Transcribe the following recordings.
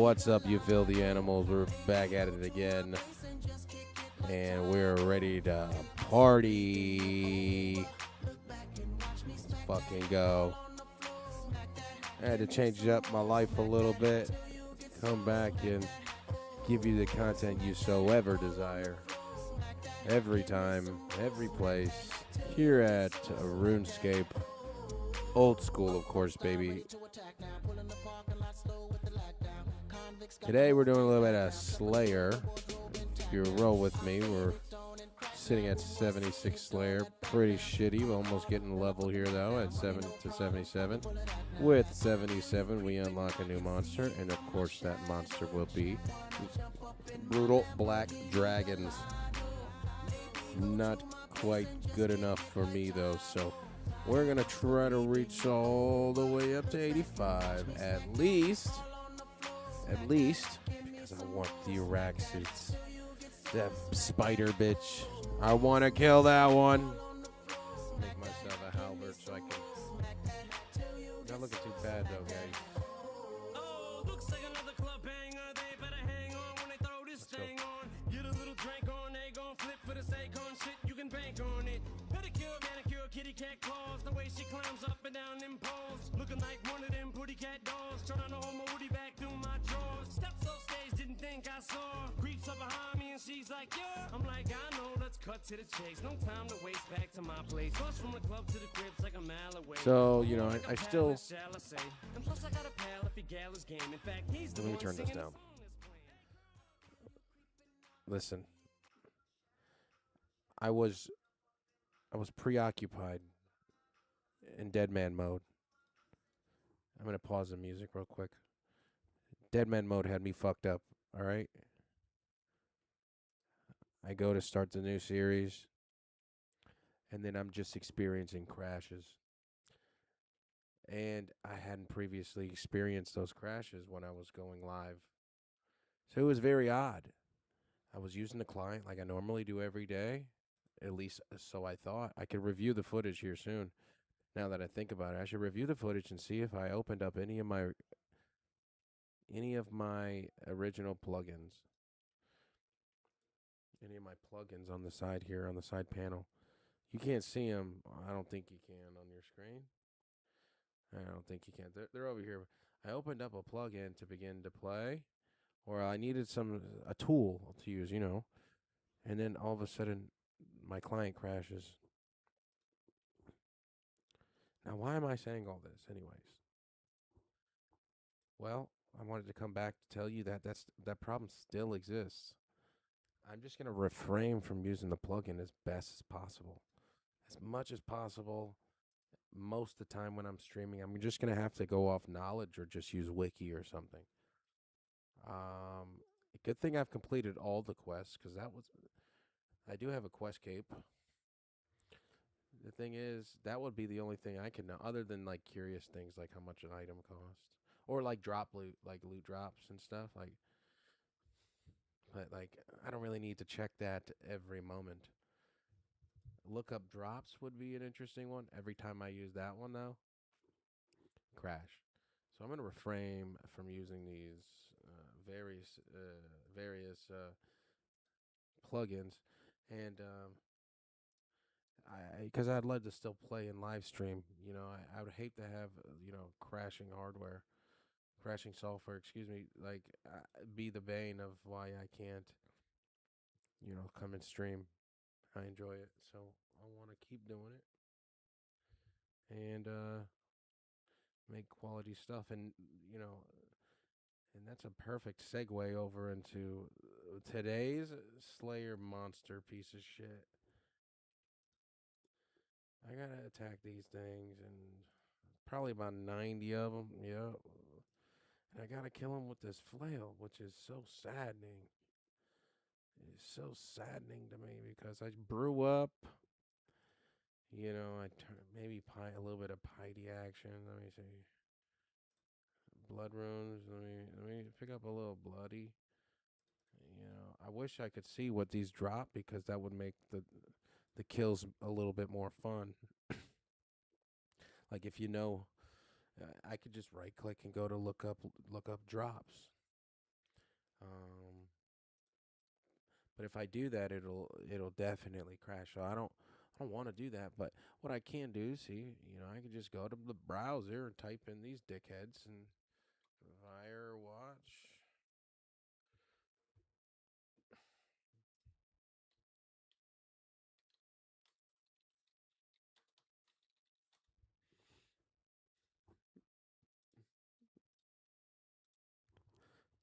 What's up, you filthy animals? We're back at it again. And we're ready to party. Let's fucking go. I had to change up my life a little bit. Come back and give you the content you so ever desire. Every time, every place. Here at RuneScape. Old school, of course, baby. Today we're doing a little bit of Slayer. If you roll with me, we're sitting at 76 Slayer. Pretty shitty. We're almost getting level here, though, at 7 to 77. With 77, we unlock a new monster, and of course that monster will be Brutal Black Dragons. Not quite good enough for me, though, so we're going to try to reach all the way up to 85, at least, because I want the Iraq suits. That spider bitch. I want to kill that one. Make myself a halberd so I can. Not looking too bad, though, guys. Oh, looks like another club banger. They better hang on when they throw this thing on. Get a little drink on, they gon' flip for the sake on shit. You can bank on it. Pedicure, manicure, kitty cat claws. The way she climbs up and down them poles. Looking like one of them pretty cat dolls. Trying to hold my woody back through my drawers. Steps off stage, didn't think I saw. Creeps up behind me and she's like, yeah. I'm like, I know, let's cut to the chase. No time to waste, back to my place. Bus from the club to the cribs like a mile away. So, you know, I still. And plus I got a pal if he gal is game. In fact, he's the Let me one turn this singing down. the song that's playing. Listen. I was preoccupied in dead man mode. I'm going to pause the music real quick. Dead man mode had me fucked up, all right? I go to start the new series, and then I'm just experiencing crashes. And I hadn't previously experienced those crashes when I was going live. So it was very odd. I was using the client like I normally do every day. At least so I thought. I could review the footage here soon. Now that I think about it, I should review the footage and see if I opened up any of my original plugins. Any of my plugins on the side here, on the side panel. You can't see them. I don't think you can on your screen. I don't think you can. They're over here. I opened up a plugin to begin to play, or I needed a tool to use, you know. And then all of a sudden, my client crashes. Now, why am I saying all this, anyways? Well, I wanted to come back to tell you that that problem still exists. I'm just going to refrain from using the plugin as best as possible. As much as possible, most of the time when I'm streaming, I'm just going to have to go off knowledge or just use Wiki or something. Good thing I've completed all the quests, because I do have a quest cape. The thing is, that would be the only thing I can know, other than like curious things like how much an item costs, or like drop loot, like loot drops and stuff. But I don't really need to check that every moment. Look up drops would be an interesting one. Every time I use that one, though, crash. So I'm gonna refrain from using these various plugins, and because I'd love to still play in live stream. You know, I would hate to have crashing hardware, crashing software. Excuse me, be the bane of why I can't come and stream. I enjoy it, so I want to keep doing it and make quality stuff. And and that's a perfect segue over into today's Slayer monster piece of shit. I gotta attack these things, and probably about 90 of them. Yeah. And I gotta kill them with this flail, which is so saddening. It's so saddening to me because I brew up. I maybe a little bit of piety action. Let me see. Blood runes. Let me pick up a little bloody. I wish I could see what these drop, because that would make the kills a little bit more fun. Like if I could just right click and go to look up drops. Um, but if I do that, it'll definitely crash. So I don't want to do that. But what I can do, see, I can just go to the browser and type in these dickheads and Firewatch.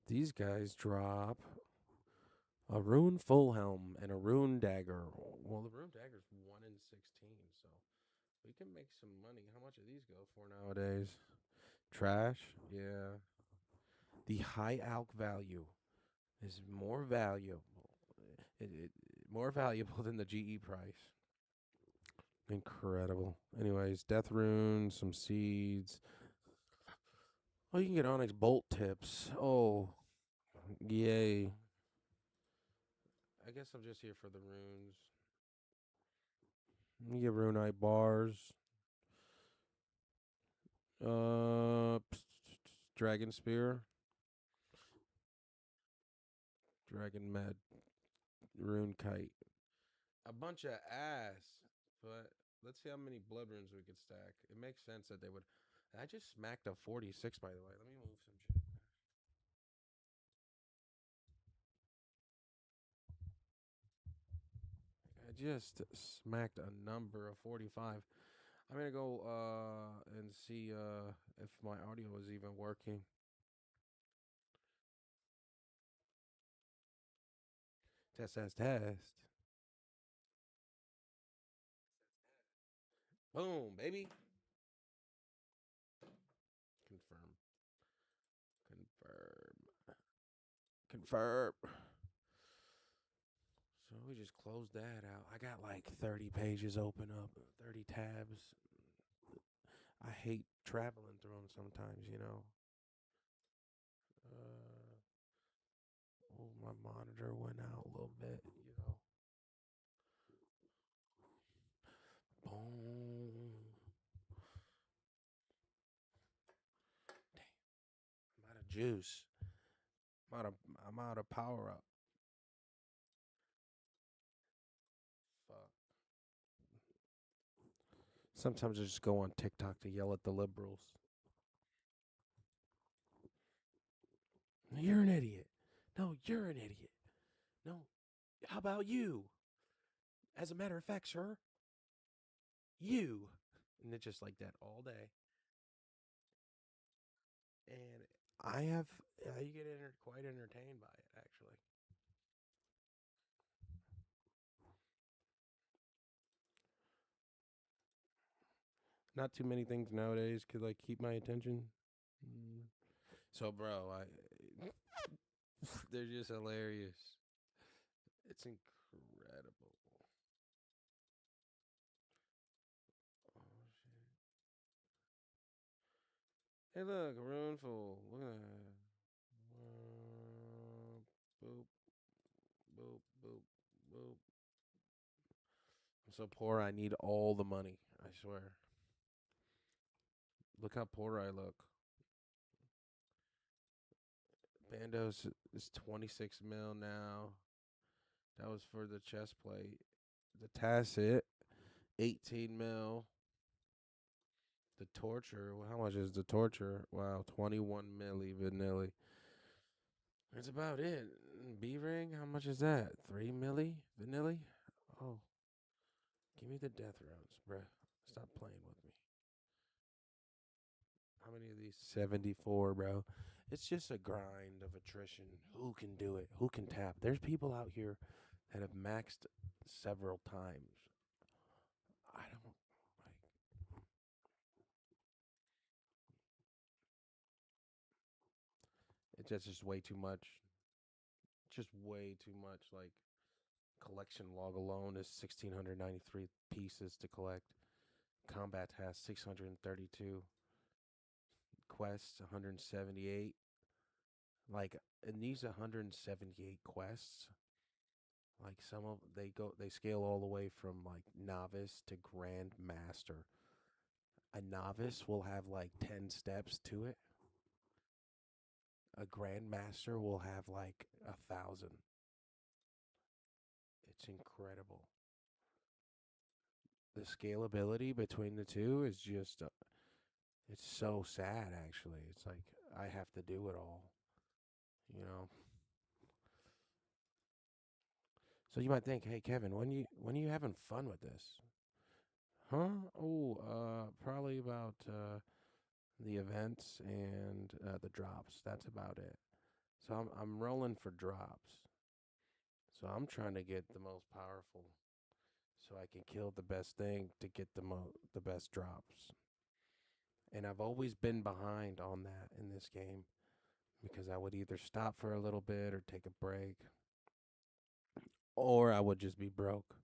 These guys drop a rune full helm and a rune dagger. Well, the rune dagger's 1 in 16, so we can make some money. How much do these go for nowadays? Trash? Yeah. The high alch value is more valuable. It more valuable than the GE price. Incredible. Anyways, death runes, some seeds. Oh, you can get onyx bolt tips. Oh, yay. I guess I'm just here for the runes. You get runite bars. Dragon spear, dragon med, rune kite. A bunch of ass. But let's see how many blood runes we could stack. It makes sense that they would. I just smacked a 46, by the way. Let me move some shit. I just smacked a number of 45. I'm gonna go and see if my audio is even working. Test, test, test. Boom, baby. Confirm. Confirm. Confirm. So we just closed that out. I got like 30 pages open up, 30 tabs. I hate traveling through them sometimes. Oh, my monitor went out a little bit. Boom. I'm out of juice. I'm out of power up. Fuck. Sometimes I just go on TikTok to yell at the liberals. You're an idiot. No, you're an idiot. No, how about you? As a matter of fact, sir, you. And it's just like that all day. And you get quite entertained by it, actually. Not too many things nowadays could like keep my attention. Mm. So, bro, they're just hilarious. It's incredible. Oh shit! Hey, look, a rune full. Look at that. Boop, boop, boop, boop. I'm so poor. I need all the money. I swear. Look how poor I look. Bandos is 26 mil now. That was for the chest plate. The Tacit, 18 mil. The Torture, well, how much is the Torture? Wow, 21 milli vanilli. That's about it. B ring, how much is that? 3 milli vanilli? Oh, give me the death rounds, bruh. Stop playing with me. How many of these? 74, bro. It's just a grind of attrition. Who can do it? Who can tap? There's people out here that have maxed several times. I don't like. It's just way too much. Just way too much. Like collection log alone is 1,693 pieces to collect. Combat has 632. Quests 178. Like in these 178 quests, like some of they scale all the way from like novice to grand master. A novice will have like 10 steps to it. A grandmaster will have like 1,000. It's incredible. The scalability between the two is just it's so sad actually. It's like I have to do it all, you know. So you might think, "Hey Kevin, when are you having fun with this?" Huh? Oh, probably about the events and the drops. That's about it. So I'm rolling for drops. So I'm trying to get the most powerful so I can kill the best thing to get the best drops. And I've always been behind on that in this game because I would either stop for a little bit or take a break or I would just be broke.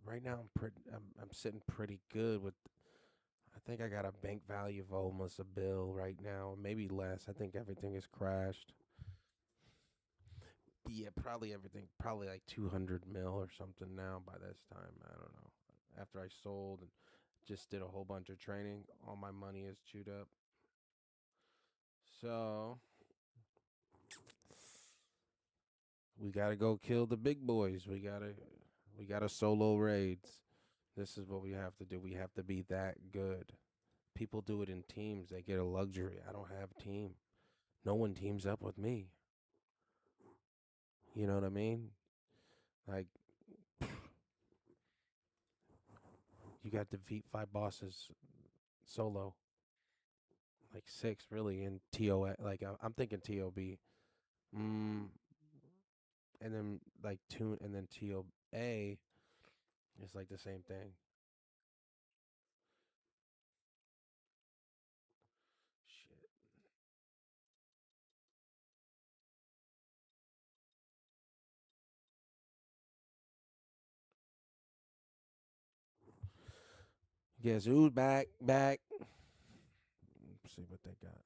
Right now I'm sitting pretty good with I think I got a bank value of almost a bill right now, maybe less. I think everything is crashed. Yeah, probably everything, probably like 200 mil or something now by this time. I don't know. After I sold and just did a whole bunch of training, all my money is chewed up. So we gotta go kill the big boys. We gotta solo raids. This is what we have to do. We have to be that good. People do it in teams. They get a luxury. I don't have a team. No one teams up with me. You know what I mean? Like you got to defeat 5 bosses solo, like 6 really in TO. Like I'm thinking TOB, and then like two, and then TOA is like the same thing. Shit. Guess who's back? Let's see what they got.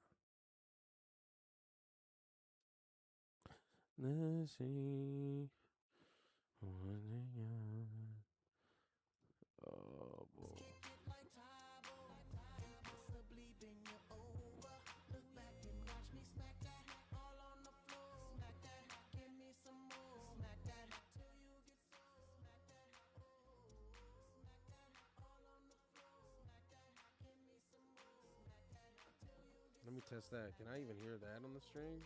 Let's see what they got. Oh boy. Let me test that. Can I even hear that on the stream?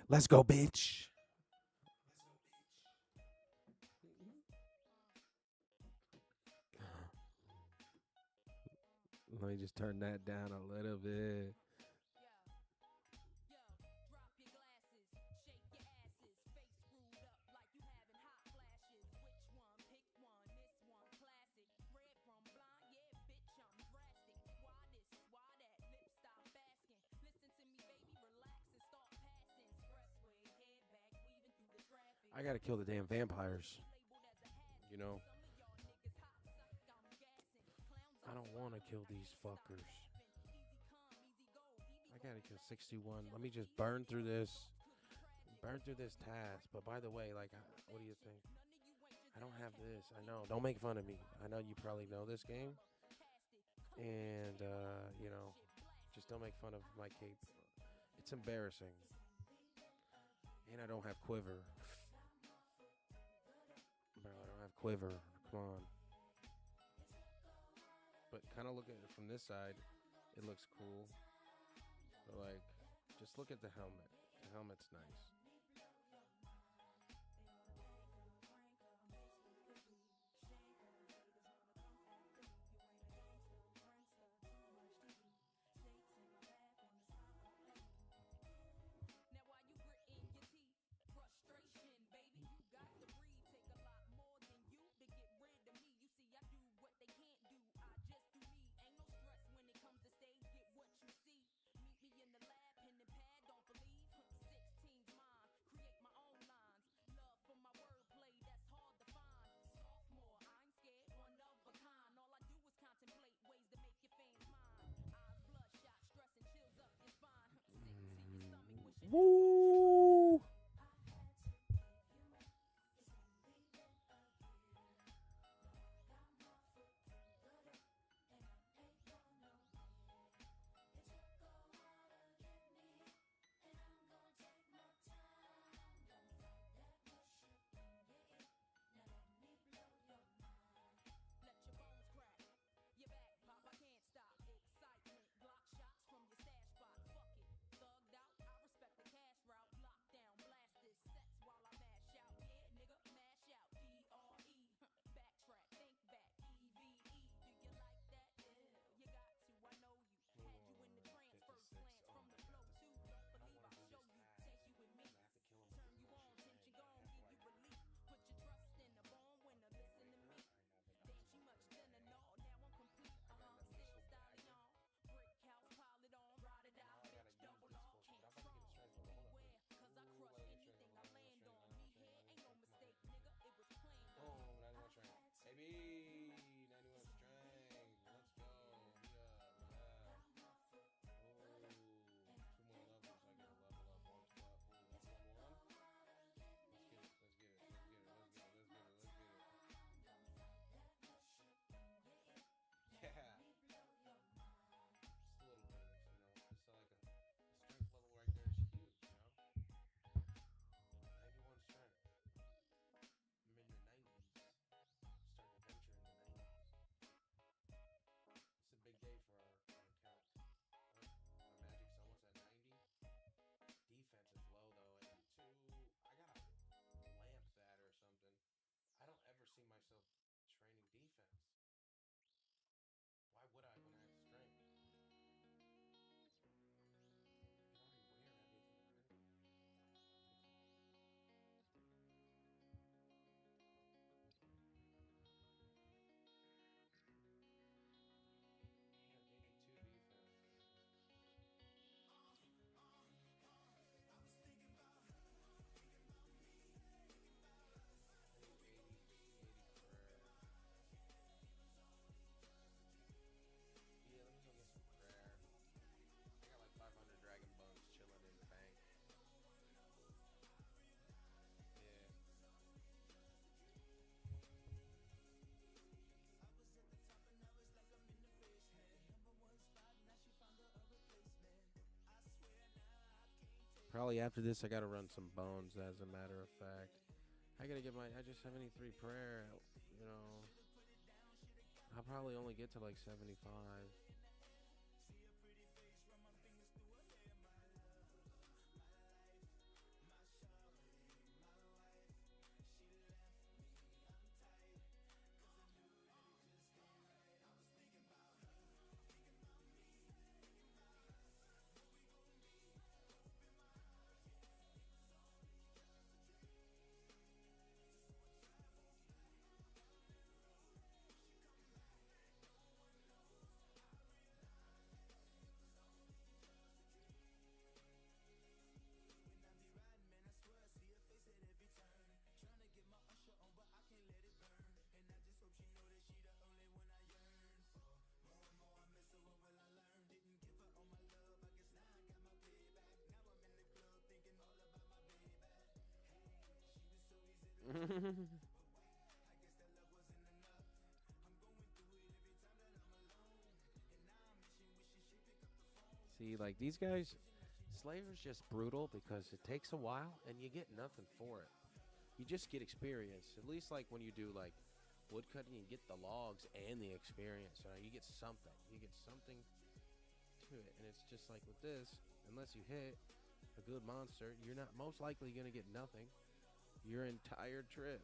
Let's go, bitch. Let me just turn that down a little bit. I gotta kill the damn vampires. You know, I don't want to kill these fuckers. I gotta kill 61. Let me just burn through this. Burn through this task. But by the way, like, what do you think? I don't have this. I know. Don't make fun of me. I know you probably know this game. And, just don't make fun of my cape. It's embarrassing. And I don't have quiver. Bro, I don't have quiver. Come on. But kind of look at it from this side. It looks cool. But, like, just look at the helmet. The helmet's nice. Woo! Probably after this, I gotta run some bones. As a matter of fact, I gotta get my. I just 73 prayer. You know, I'll probably only get to like 75. See, like these guys, Slayer's just brutal because it takes a while and you get nothing for it. You just get experience. At least like when you do like woodcutting, you get the logs and the experience. You get something. You get something to it. And it's just like with this, unless you hit a good monster, you're not most likely going to get nothing your entire trip.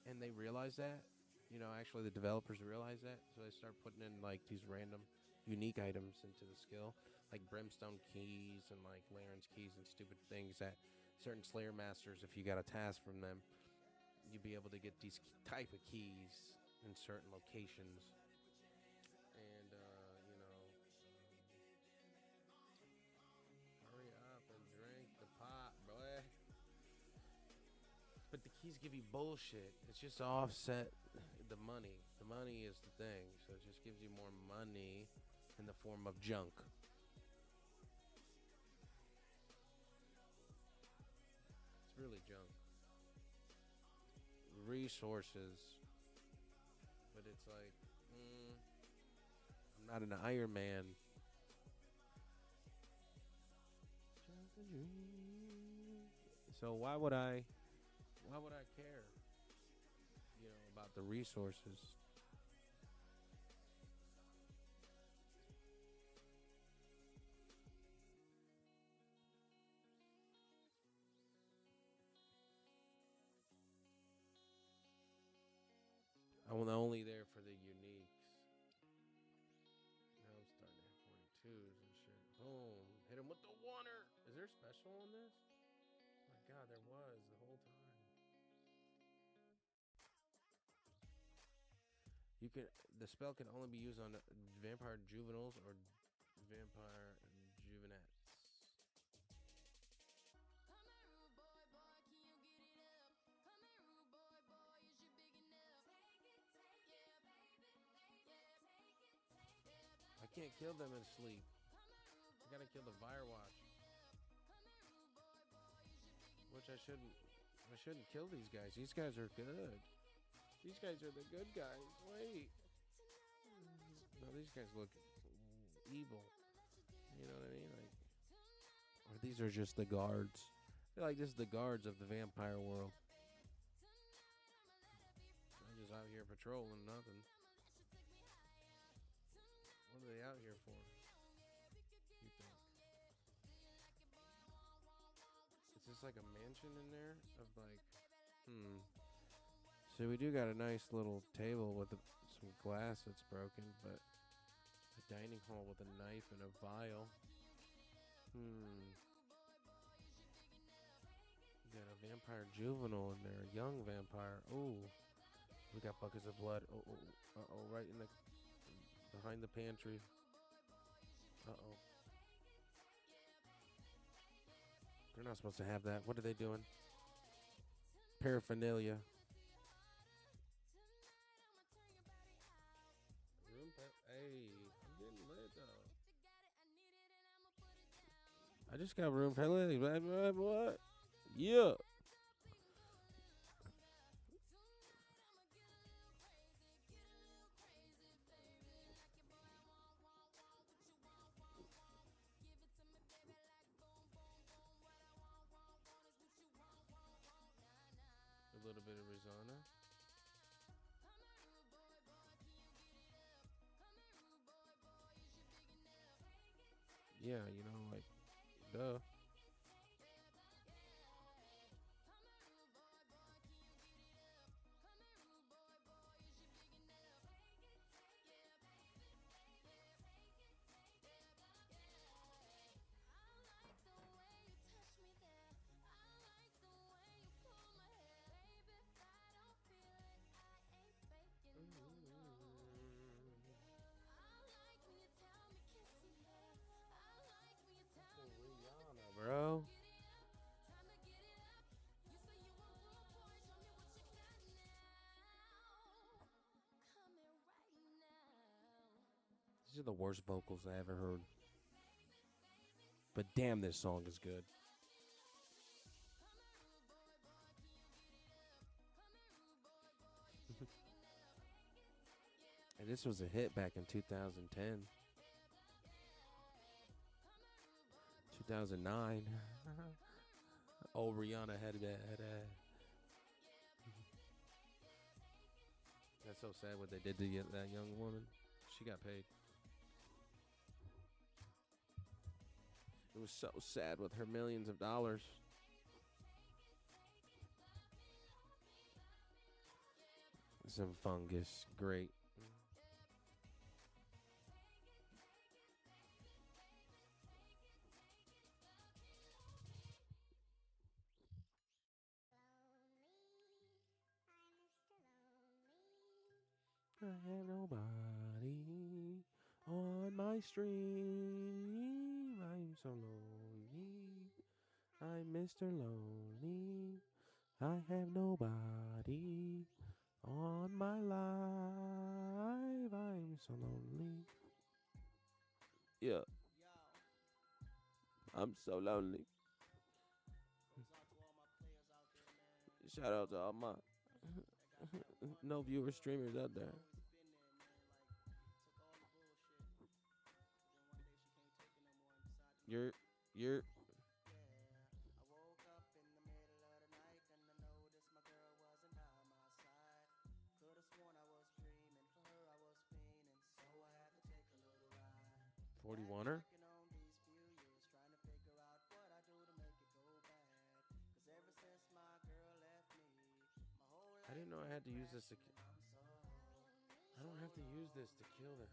And they realize that. You know, actually the developers realize that. So they start putting in like these random unique items into the skill, like brimstone keys and like Laren's keys and stupid things that certain Slayer masters, if you got a task from them, you'd be able to get these type of keys in certain locations. And, you know, hurry up and drink the pot, boy. But the keys give you bullshit. It's just offset the money. The money is the thing. So it just gives you more money in the form of junk. the junk. Resources. But it's like, I'm not an Iron Man. So why would I care, about the resources? I'm only there for the uniques. Now I'm starting to hit 42s and shit. Boom. Hit him with the oneer. Is there a special on this? Oh my god, there was the whole time. You can the spell can only be used on vampire juveniles or vampire juvenettes. I can't kill them in sleep. I gotta kill the Firewatch. Which I shouldn't. I shouldn't kill these guys. These guys are good. These guys are the good guys. Wait. No, these guys look evil. You know what I mean? Like, or these are just the guards. I feel like this is the guards of the vampire world. I'm just out here patrolling nothing. What are they out here for? You think? Is this like a mansion in there? Of like, So we do got a nice little table with some glass that's broken, but a dining hall with a knife and a vial. We got a vampire juvenile in there, a young vampire. Oh, we got buckets of blood. Oh, right in the behind the pantry. Uh-oh. They're not supposed to have that. What are they doing? Paraphernalia. Hey, I'm getting lit though. I just got room paraphernalia. What? Yeah. A little bit of Rizana. Yeah, like, duh. Rihanna, bro. These are the worst vocals I ever heard. But damn, this song is good. And this was a hit back in 2010. 2009. Oh, Rihanna had that. That's so sad what they did to that young woman. She got paid. It was so sad with her millions of dollars. Some fungus. Great. I have nobody on my stream. I'm so lonely. I'm Mr. Lonely. I have nobody on my life. I'm so lonely. Yeah. I'm so lonely. Shout out to all my no viewer streamers out there. You're $41er. I didn't know I had to use this to. I don't have to use this to kill them.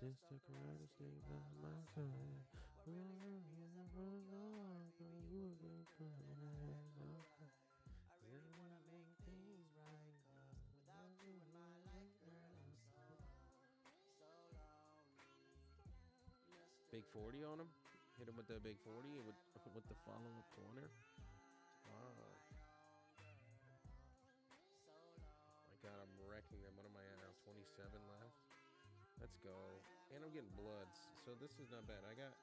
Still stuck around and stay by my side. Big 40 on him. Hit him with the big 40 with the follow up corner. Wow. My God, I'm wrecking them. What am I at now? 27 left. Let's go. And I'm getting bloods. So this is not bad. I got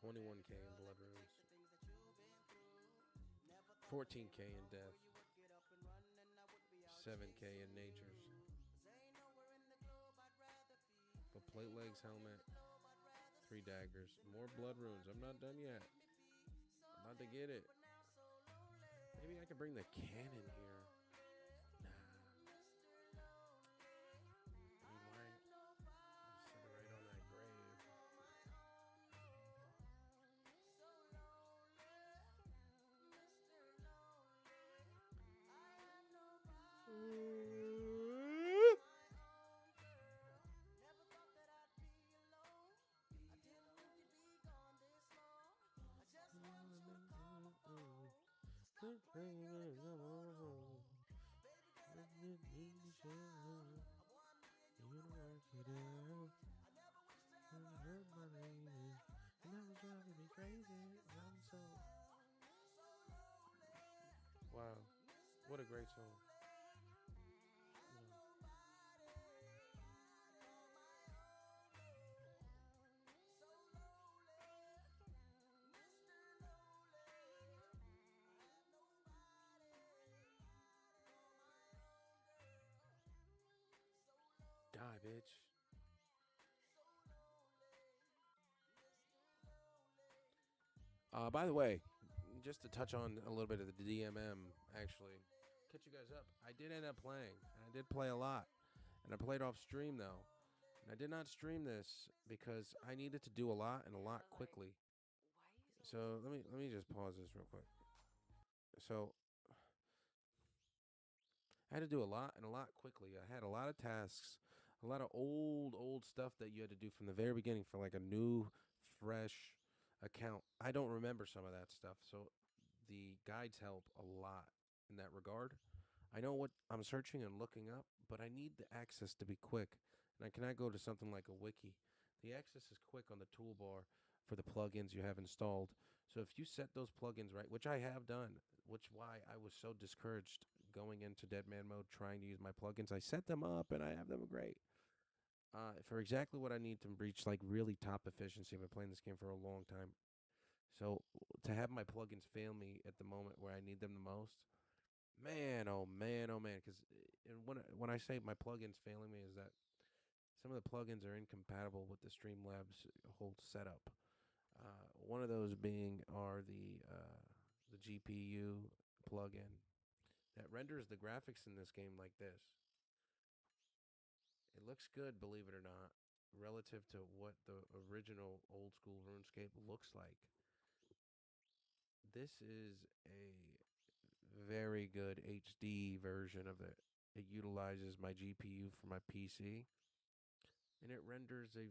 21k in blood runes. 14k in death. 7k in natures. For plate legs, helmet. 3 daggers. More blood runes. I'm not done yet. I'm about to get it. Maybe I could bring the cannon here. Wow, what a great song. Die, bitch. By the way, just to touch on a little bit of the DMM, actually, catch you guys up. I did end up playing, and I did play a lot, and I played off stream though, and I did not stream this because I needed to do a lot and a lot quickly. So let me just pause this real quick. So I had to do a lot and a lot quickly. I had a lot of tasks, a lot of old stuff that you had to do from the very beginning for like a new, fresh account. I don't remember some of that stuff, so the guides help a lot in that regard. I know what I'm searching and looking up, but I need the access to be quick, and I cannot go to something like a wiki. The access is quick on the toolbar for the plugins you have installed. So if you set those plugins right, which I have done, which why I was so discouraged going into dead man mode trying to use my plugins. I set them up and I have them great. For exactly what I need to reach like really top efficiency. I've been playing this game for a long time. So to have my plugins fail me at the moment where I need them the most, man, oh man, oh man. Because when I say my plugins failing me is that some of the plugins are incompatible with the Streamlabs whole setup. One of those being are the GPU plugin that renders the graphics in this game like this. It looks good, believe it or not, relative to what the original old school RuneScape looks like. This is a very good HD version of it. It utilizes my GPU for my PC, and it renders a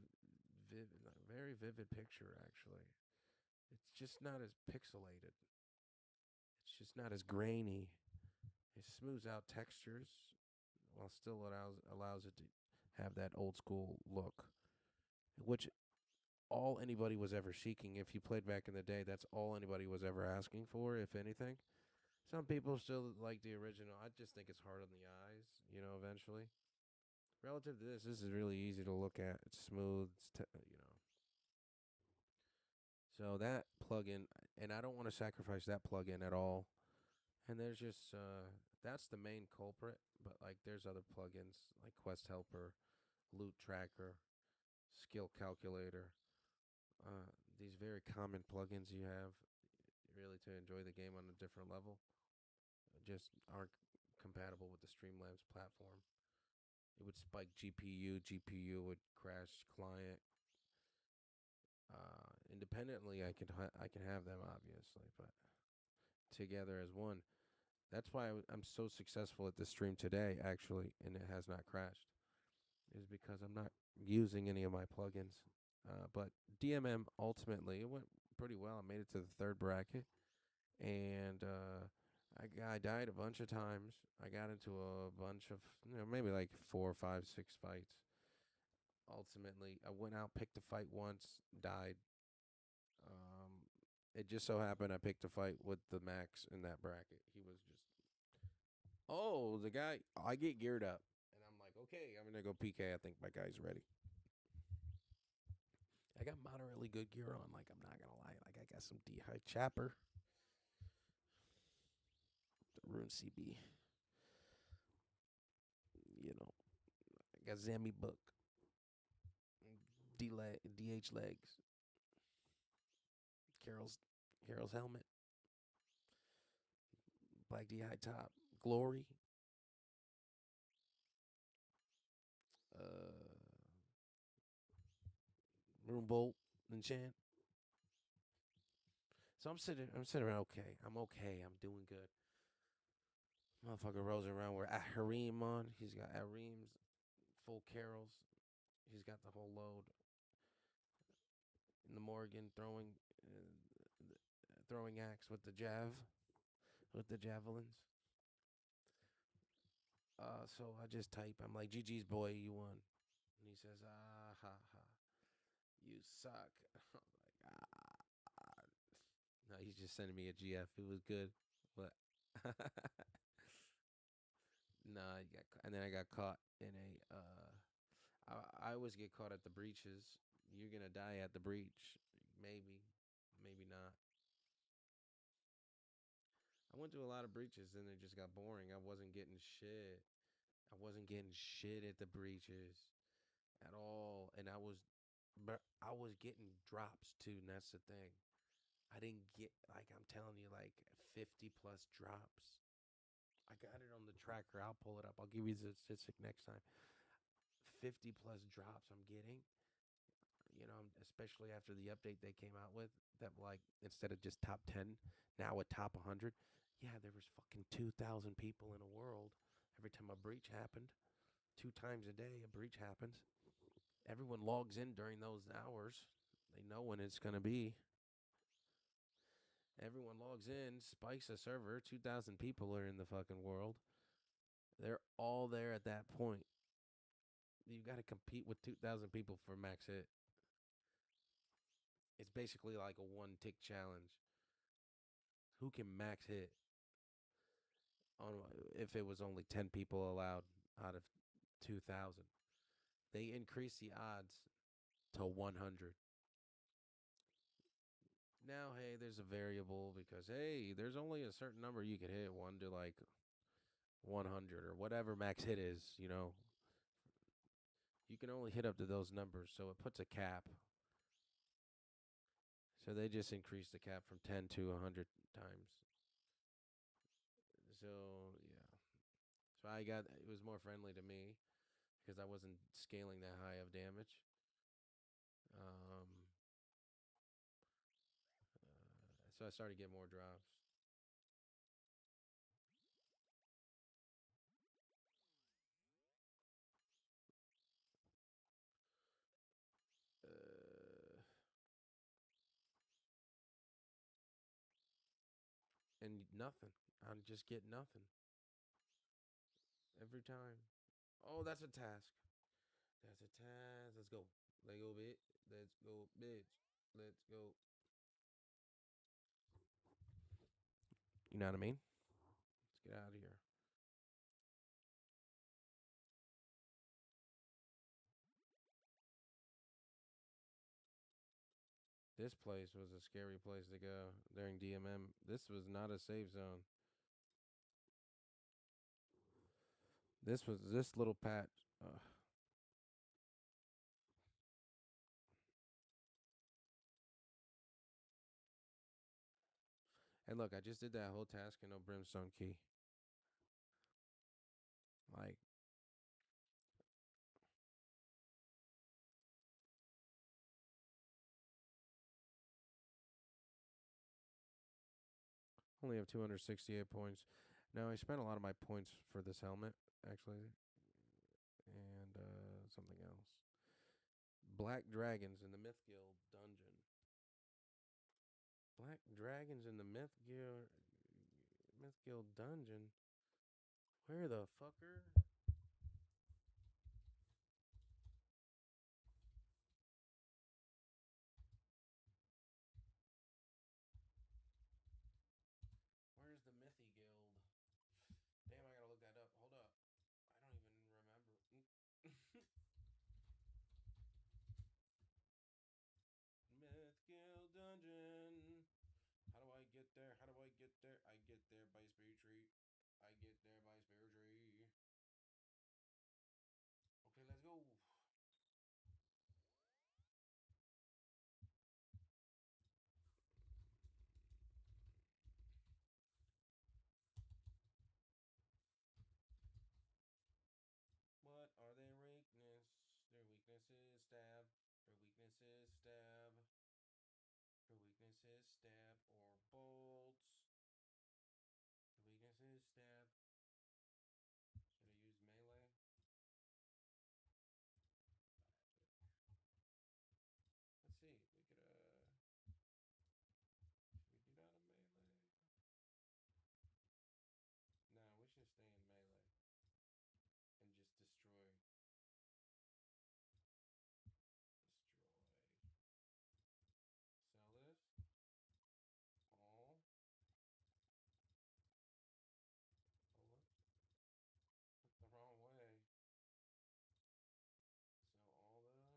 very vivid picture, actually. It's just not as pixelated. It's just not as grainy. It smooths out textures while still allows it to have that old school look, which all anybody was ever seeking. If you played back in the day, that's all anybody was ever asking for, if anything. Some people still like the original. I just think it's hard on the eyes, eventually. Relative to this is really easy to look at. It's smooth, So that plugin, and I don't want to sacrifice that plugin at all. And there's just, that's the main culprit, but like there's other plugins like Quest Helper, Loot Tracker, Skill Calculator, uh, these very common plugins you have really to enjoy the game on a different level just aren't compatible with the Streamlabs platform. It would spike GPU, GPU would crash client. Independently, I can have them obviously, but together as one. That's why I'm so successful at this stream today, actually, and it has not crashed. Is because I'm not using any of my plugins. But DMM ultimately it went pretty well. I made it to the third bracket, and I died a bunch of times. I got into a bunch of maybe like 4, 5, 6 fights. Ultimately, I went out, picked a fight once, died. Um, it just so happened I picked a fight with the max in that bracket. He was just the guy. I get geared up, and I'm like, okay, I'm gonna go PK. I think my guy's ready. I got moderately good gear on. Like I'm not gonna lie. Like I got some D-High Chapper, the Rune CB. I got Zammy Book, DH legs, Carol's Carol's helmet, Black D-High top, Glory, uh, Rune Bolt, Enchant. So I'm sitting around okay. I'm okay. I'm doing good. Motherfucker rolls around with Hareem on. He's got Hareem's full Carols. He's got the whole load. In the Morgan throwing axe with with the javelins. So I just type. I'm like, GG's boy, you won. And he says, ah ha ha, you suck. I'm like, ah. No, he's just sending me a GF. It was good, but no, and then I got caught in a. I always get caught at the breaches. You're gonna die at the breach, maybe, maybe not. I went to a lot of breaches, and it just got boring. I wasn't getting shit. I wasn't getting shit at the breaches at all, and but I was getting drops too, and that's the thing. I didn't get like I'm telling you, like 50 plus drops. I got it on the tracker. I'll pull it up. I'll give you the statistic next time. 50 plus drops I'm getting. Especially after the update they came out with that, like instead of just top 10, now a top 100. Yeah, there was fucking 2,000 people in a world. Every time a breach happened, 2 times a day a breach happens. Everyone logs in during those hours. They know when it's gonna be. Everyone logs in, spikes a server. 2,000 people are in the fucking world. They're all there at that point. You got to compete with 2,000 people for max hit. It's basically like a one tick challenge. Who can max hit on if it was only 10 people allowed out of 2,000? They increase the odds to 100. Now, hey, there's a variable because hey, there's only a certain number you can hit, 1 to like 100 or whatever max hit is, You can only hit up to those numbers, so it puts a cap. So they just increased the cap from 10 to 100 times. So, yeah. So it was more friendly to me because I wasn't scaling that high of damage. Um, so I started to get more drops. Uh, and nothing. I just get nothing. every time. Oh, that's a task. That's a task. Let's go. Let go, bitch. Let's go, bitch. Let's go. You know what I mean? Let's get out of here. This place was a scary place to go during DMM. This was not a safe zone. This was this little patch. And look, I just did that whole task and no brimstone key. Like, only have 268 points. Now, I spent a lot of my points for this helmet, actually, and something else. Black Dragons in the Myth Guild dungeon. Black Dragons in the Myth Guild dungeon. Where the fucker? Where's the Mythy Guild? Damn, I gotta look that up. Hold up. I don't even remember. Myth Guild dungeon. How do I get there? How do I get there? I get there by Spirit Tree. I get there by Spirit Tree. Okay, let's go. What are their weakness? Their weakness is stab. Their weakness is stab. Their weakness is stab or bolts. Their weakness is stab. Should I use melee? Let's see. We could should we get out of melee? Nah, we should stay in melee and just destroy. Destroy. Sell this. All. Oh, what? That's the wrong way. Sell all those. Sell that.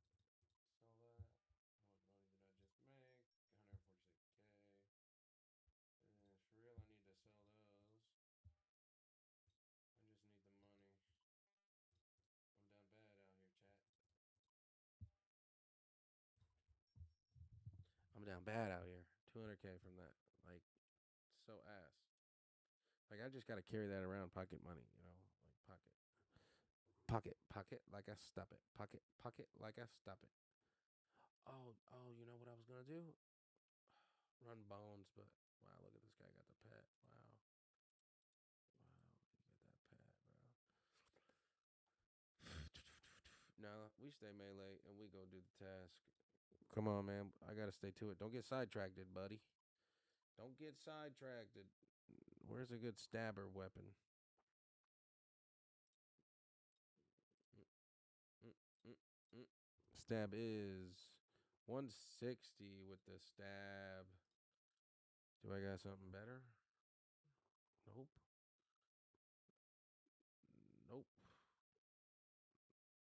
How much money did I just make? 146K. For real, I need to sell those. I just need the money. I'm down bad out here, chat. I'm down bad out here. 200K from that. Like, so ass. Like, I just got to carry that around pocket money, you know? Like, pocket. Pocket, pocket, like I stop it. Pocket, pocket, like I stop it. Oh, you know what I was going to do? Run bones, but wow, look at this guy got the pet. Wow. Wow, you got that pet, bro. Nah, we stay melee and we go do the task. Come on, man. I gotta stay to it. Don't get sidetracked, buddy. Don't get sidetracked. Where's a good stabber weapon? Mm, mm, mm, mm. Stab is 160 with the stab. Do I got something better? Nope. Nope.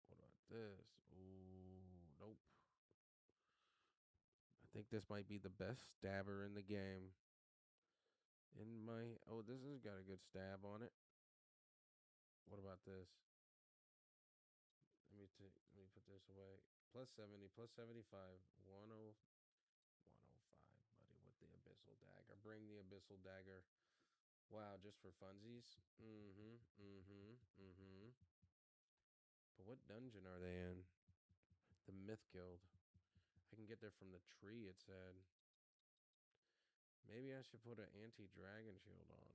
What about this? Ooh, nope. I think this might be the best stabber in the game. Oh, this has got a good stab on it. What about this? Let me put this away. Plus 70, plus 75, 105, buddy, with the abyssal dagger. Bring the abyssal dagger. Wow, just for funsies? Mm-hmm. Mm-hmm. Mm-hmm. But what dungeon are they in? The Myth Guild. I can get there from the tree, it said. Maybe I should put an anti-dragon shield on.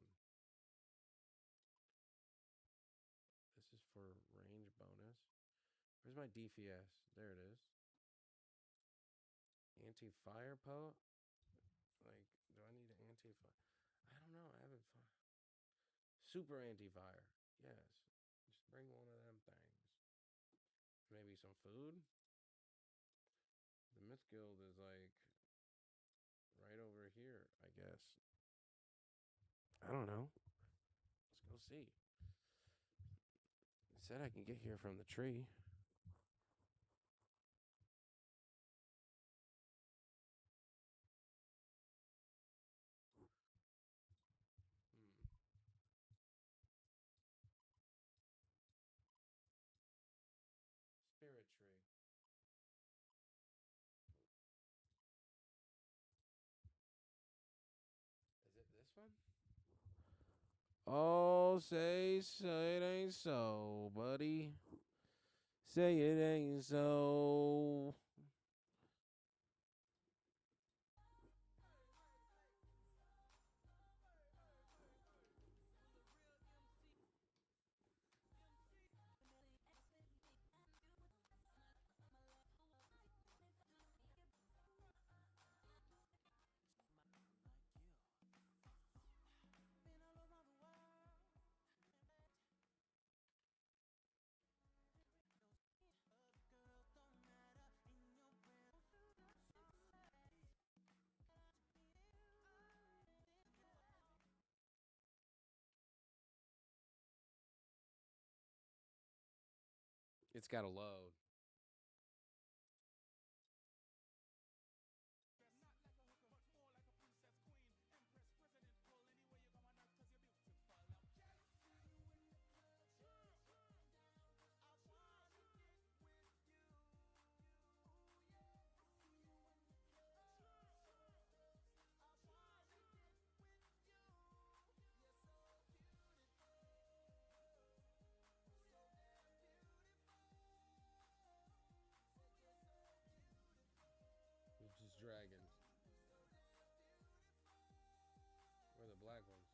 This is for range bonus. Where's my DPS? There it is. Anti-fire poet? Like, do I need an anti-fire? I don't know. I haven't. Super anti-fire. Yes. Just bring one of them things. Maybe some food. The Myth Guild is like right over here, I guess. I don't know. Let's go see. It said I can get here from the tree. Hmm. Spirit tree. Is it this one? Oh, say it ain't so, buddy. Say it ain't so. It's got to load. It's just dragons. Where are the black ones?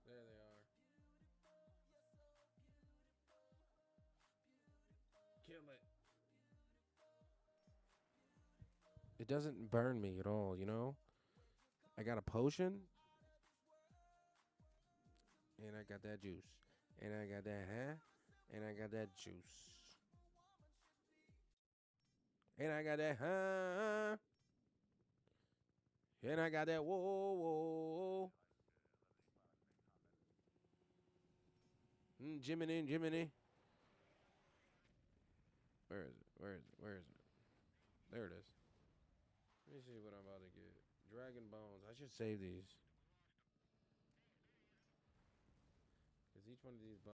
There they are. Kill it. It doesn't burn me at all, you know? I got a potion. And I got that juice. And I got that hair. And I got that juice. And I got that huh. And I got that whoa whoa. Jiminy, Jiminy. Where is it? Where is it? Where is it? There it is. Let me see what I'm about to get. Dragon bones. I should save these. Because each one of these bones.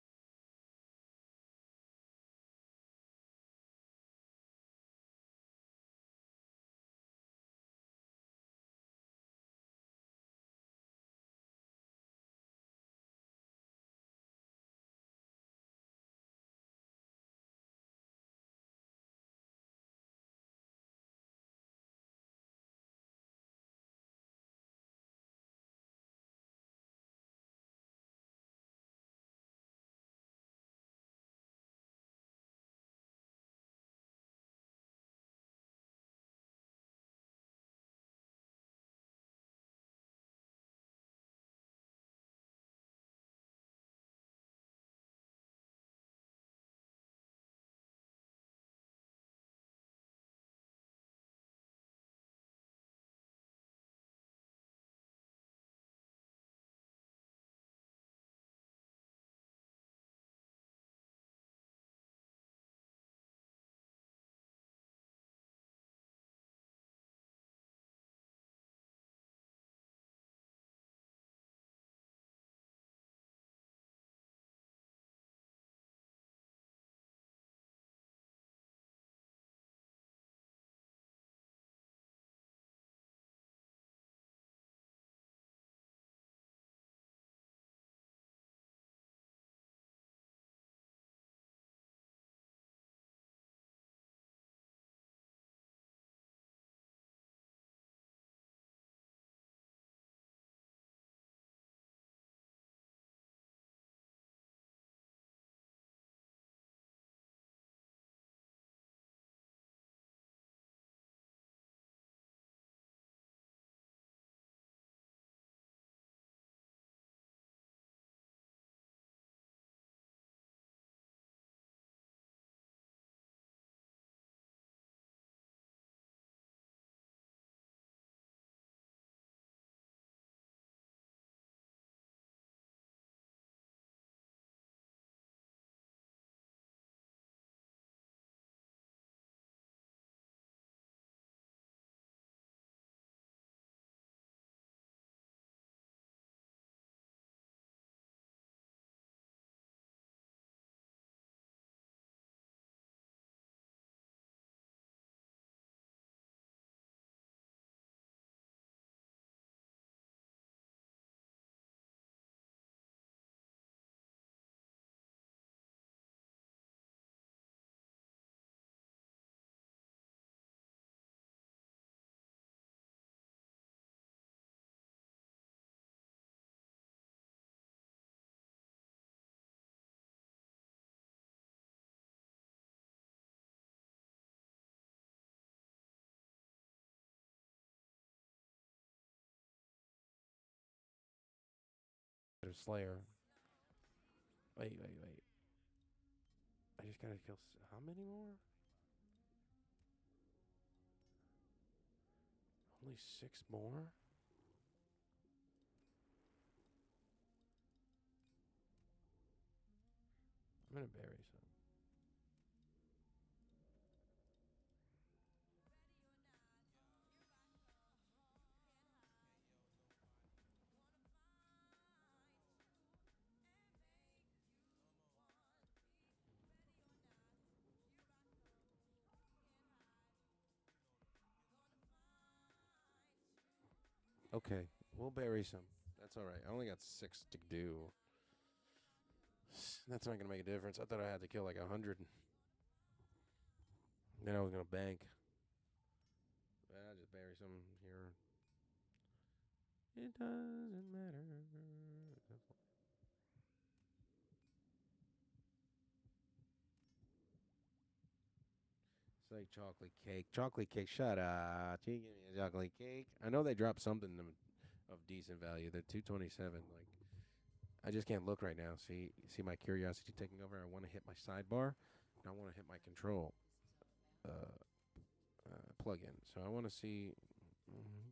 Slayer. Wait. I just gotta kill. How many more? Only 6 more? I'm gonna bury some. Okay, we'll bury some. That's all right. I only got 6 to do. That's not gonna make a difference. I thought I had to kill like 100. Then I was gonna bank. But I'll just bury some here. It doesn't matter. It's like chocolate cake. Chocolate cake. Shut up. Can you give me a chocolate cake? I know they dropped something of decent value. They're 227. Like I just can't look right now. See my curiosity taking over. I want to hit my sidebar. And I want to hit my control plug-in. So I want to see. Mm-hmm.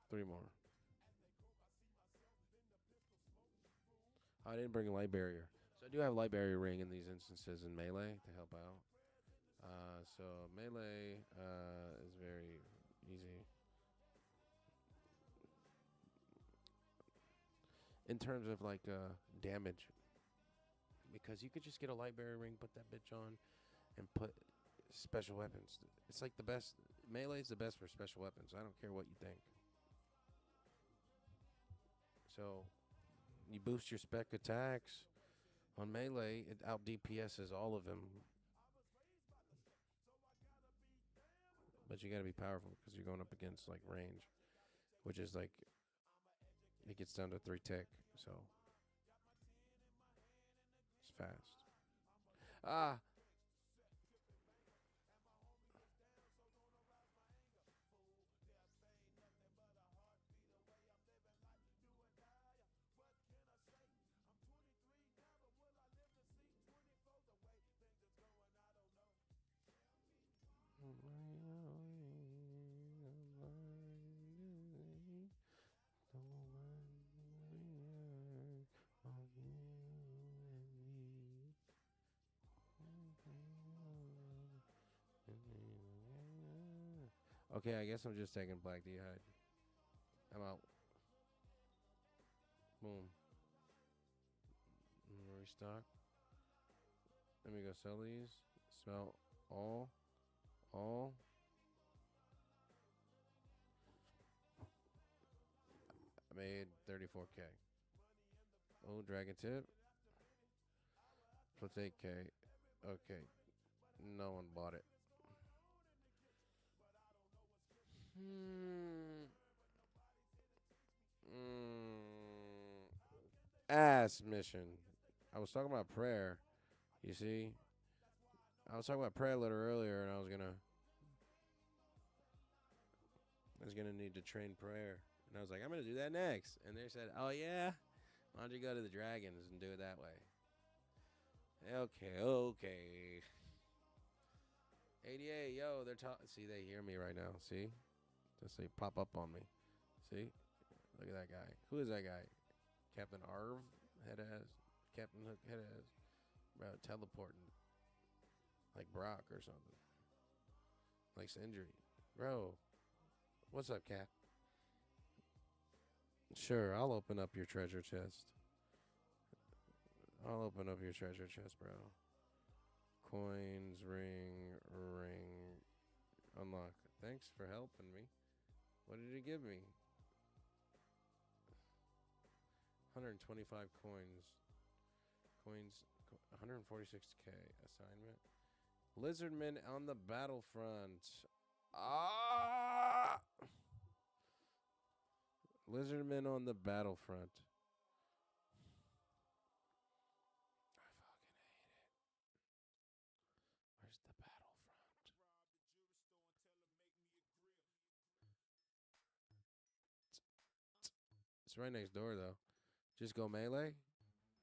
3 more. I didn't bring a light barrier. So I do have light barrier ring in these instances in melee to help out. So melee is very easy. In terms of like damage. Because you could just get a light barrier ring, put that bitch on, and put special weapons. It's like the best. Melee is the best for special weapons. I don't care what you think. So you boost your spec attacks on melee. It out DPSs all of them. But you gotta be powerful because you're going up against like range, which is like it gets down to 3 tick. So it's fast. Ah. Okay, I guess I'm just taking black d'hide. I'm out. Boom. Restock. Let me go sell these. Smell all. I made 34K. Oh, dragon tip. Plus 8K. Okay. No one bought it. Ass mission. I was talking about prayer. You see? I was talking about prayer a little earlier, and I was gonna need to train prayer. And I was like, I'm gonna do that next. And they said, oh yeah? Why don't you go to the dragons and do it that way? Okay. 88, yo, they're talking. See, they hear me right now. See? Just they pop up on me. See? Look at that guy. Who is that guy? Captain Arv? Head ass. Captain Hook head ass. Bro, teleporting. Like Brock or something. Like Sindri. Bro. What's up, Cap? Sure, I'll open up your treasure chest. I'll open up your treasure chest, bro. Coins, ring. Unlock. Thanks for helping me. What did he give me? 125 coins. 146K assignment. Lizardmen on the battlefront. Ah! Lizardmen on the battlefront. I fucking hate it. Where's the battlefront? It's right next door, though. Just go melee?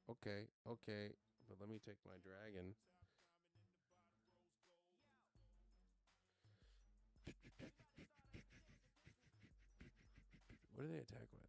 Okay, okay. But let me take my dragon. What do they attack with?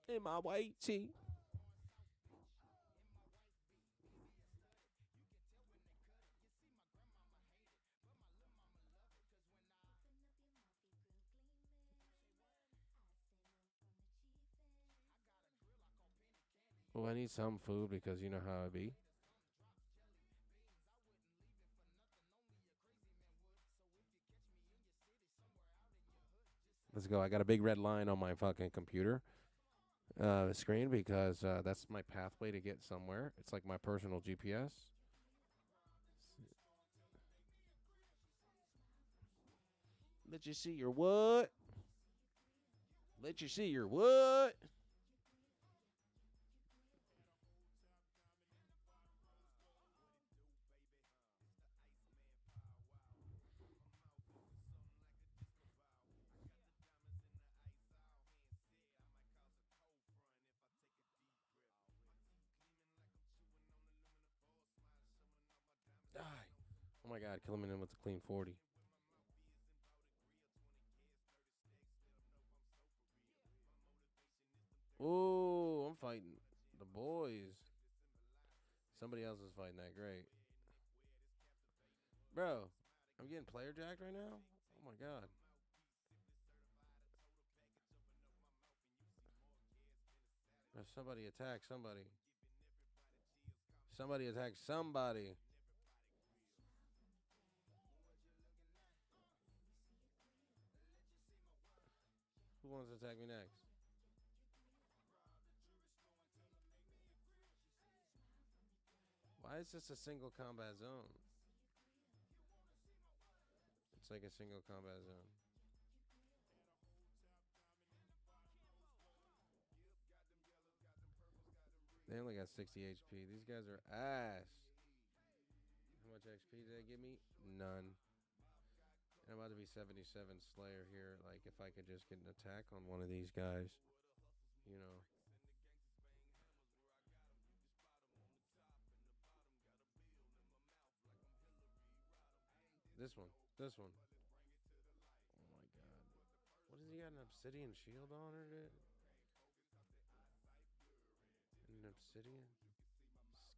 In my white tee. Well, I need some food because you know how it be. Let's go. I got a big red line on my fucking computer screen because that's my pathway to get somewhere. It's like my personal GPS. Let you see your what? Let you see your what? Die. Oh my god, killing in with the clean 40. Ooh, I'm fighting the boys. Somebody else is fighting that great. Bro, I'm getting player jacked right now? Oh my god. Somebody attack somebody. Somebody attack somebody. Who wants to attack me next? Why is this a single combat zone? It's like a single combat zone. They only got 60 HP. These guys are ass. How much XP did they give me? None. And I'm about to be 77 Slayer here. Like, if I could just get an attack on one of these guys, you know. This one. This one. Oh my god. What does he got? An obsidian shield on it? An obsidian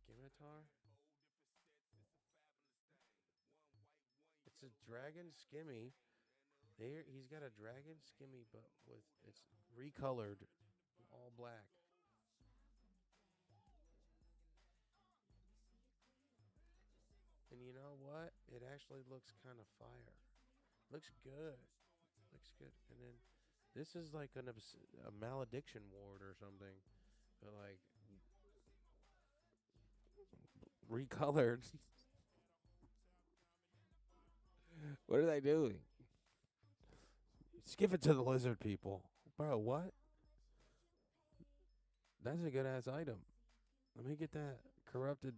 scimitar? It's a dragon skimmy. There, he's got a dragon skimmy, but with it's recolored, all black. And you know what? It actually looks kind of fire. Looks good. Looks good. And then this is like a malediction ward or something, but like recolored. What are they doing? Give it to the lizard people, bro. What? That's a good ass item. Let me get that corrupted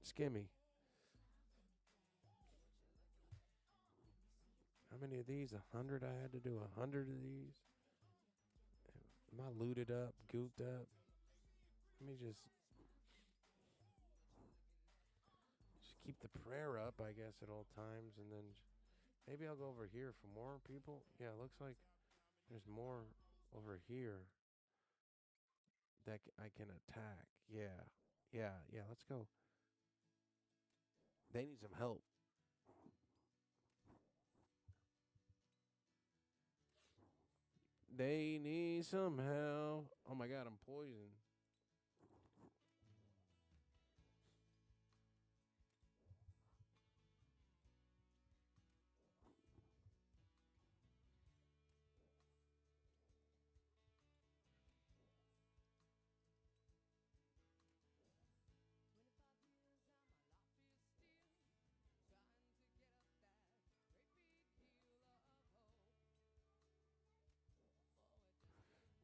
skimmy. How many of these? 100. I had to do 100 of these. Am I looted up, gooped up? Let me just keep the prayer up, I guess, at all times, and then maybe I'll go over here for more people. Yeah, it looks like there's more over here that I can attack. Yeah, yeah, yeah. Let's go. They need some help. They need some help. Oh my god, I'm poisoned.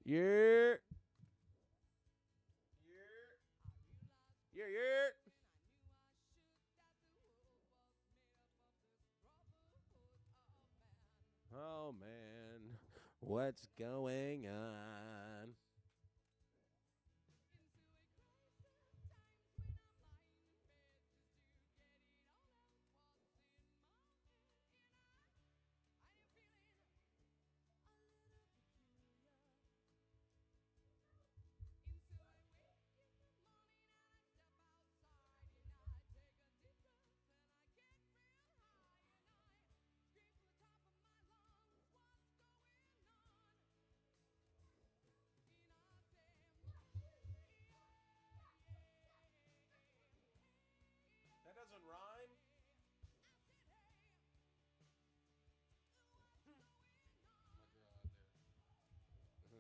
Yeah. Yeah, yeah. Oh man, what's going on? That doesn't rhyme.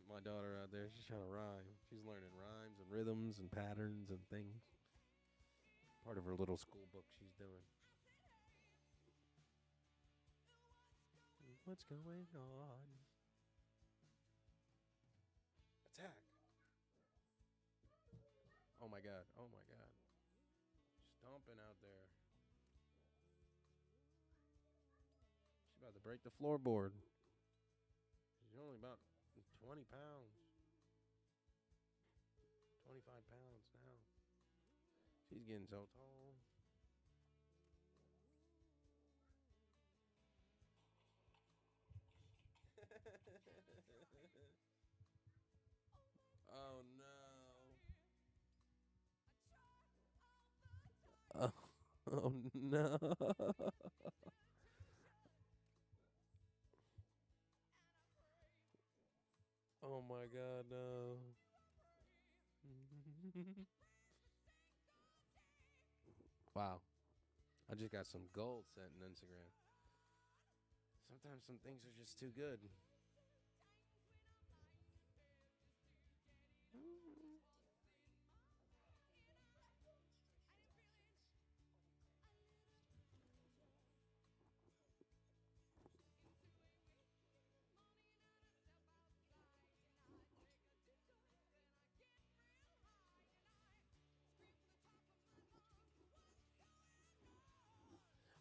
My daughter out there, she's trying to rhyme. She's learning rhymes and rhythms and patterns and things. Part of her little school book she's doing. What's going on? Attack. Oh my god. Oh my god. Stomping out there. She's about to break the floorboard. She's only about 20 pounds. 25 pounds now. She's getting so tall. Oh no. Oh, oh no. Oh my god, no. Wow. I just got some gold sent on Instagram. Sometimes some things are just too good.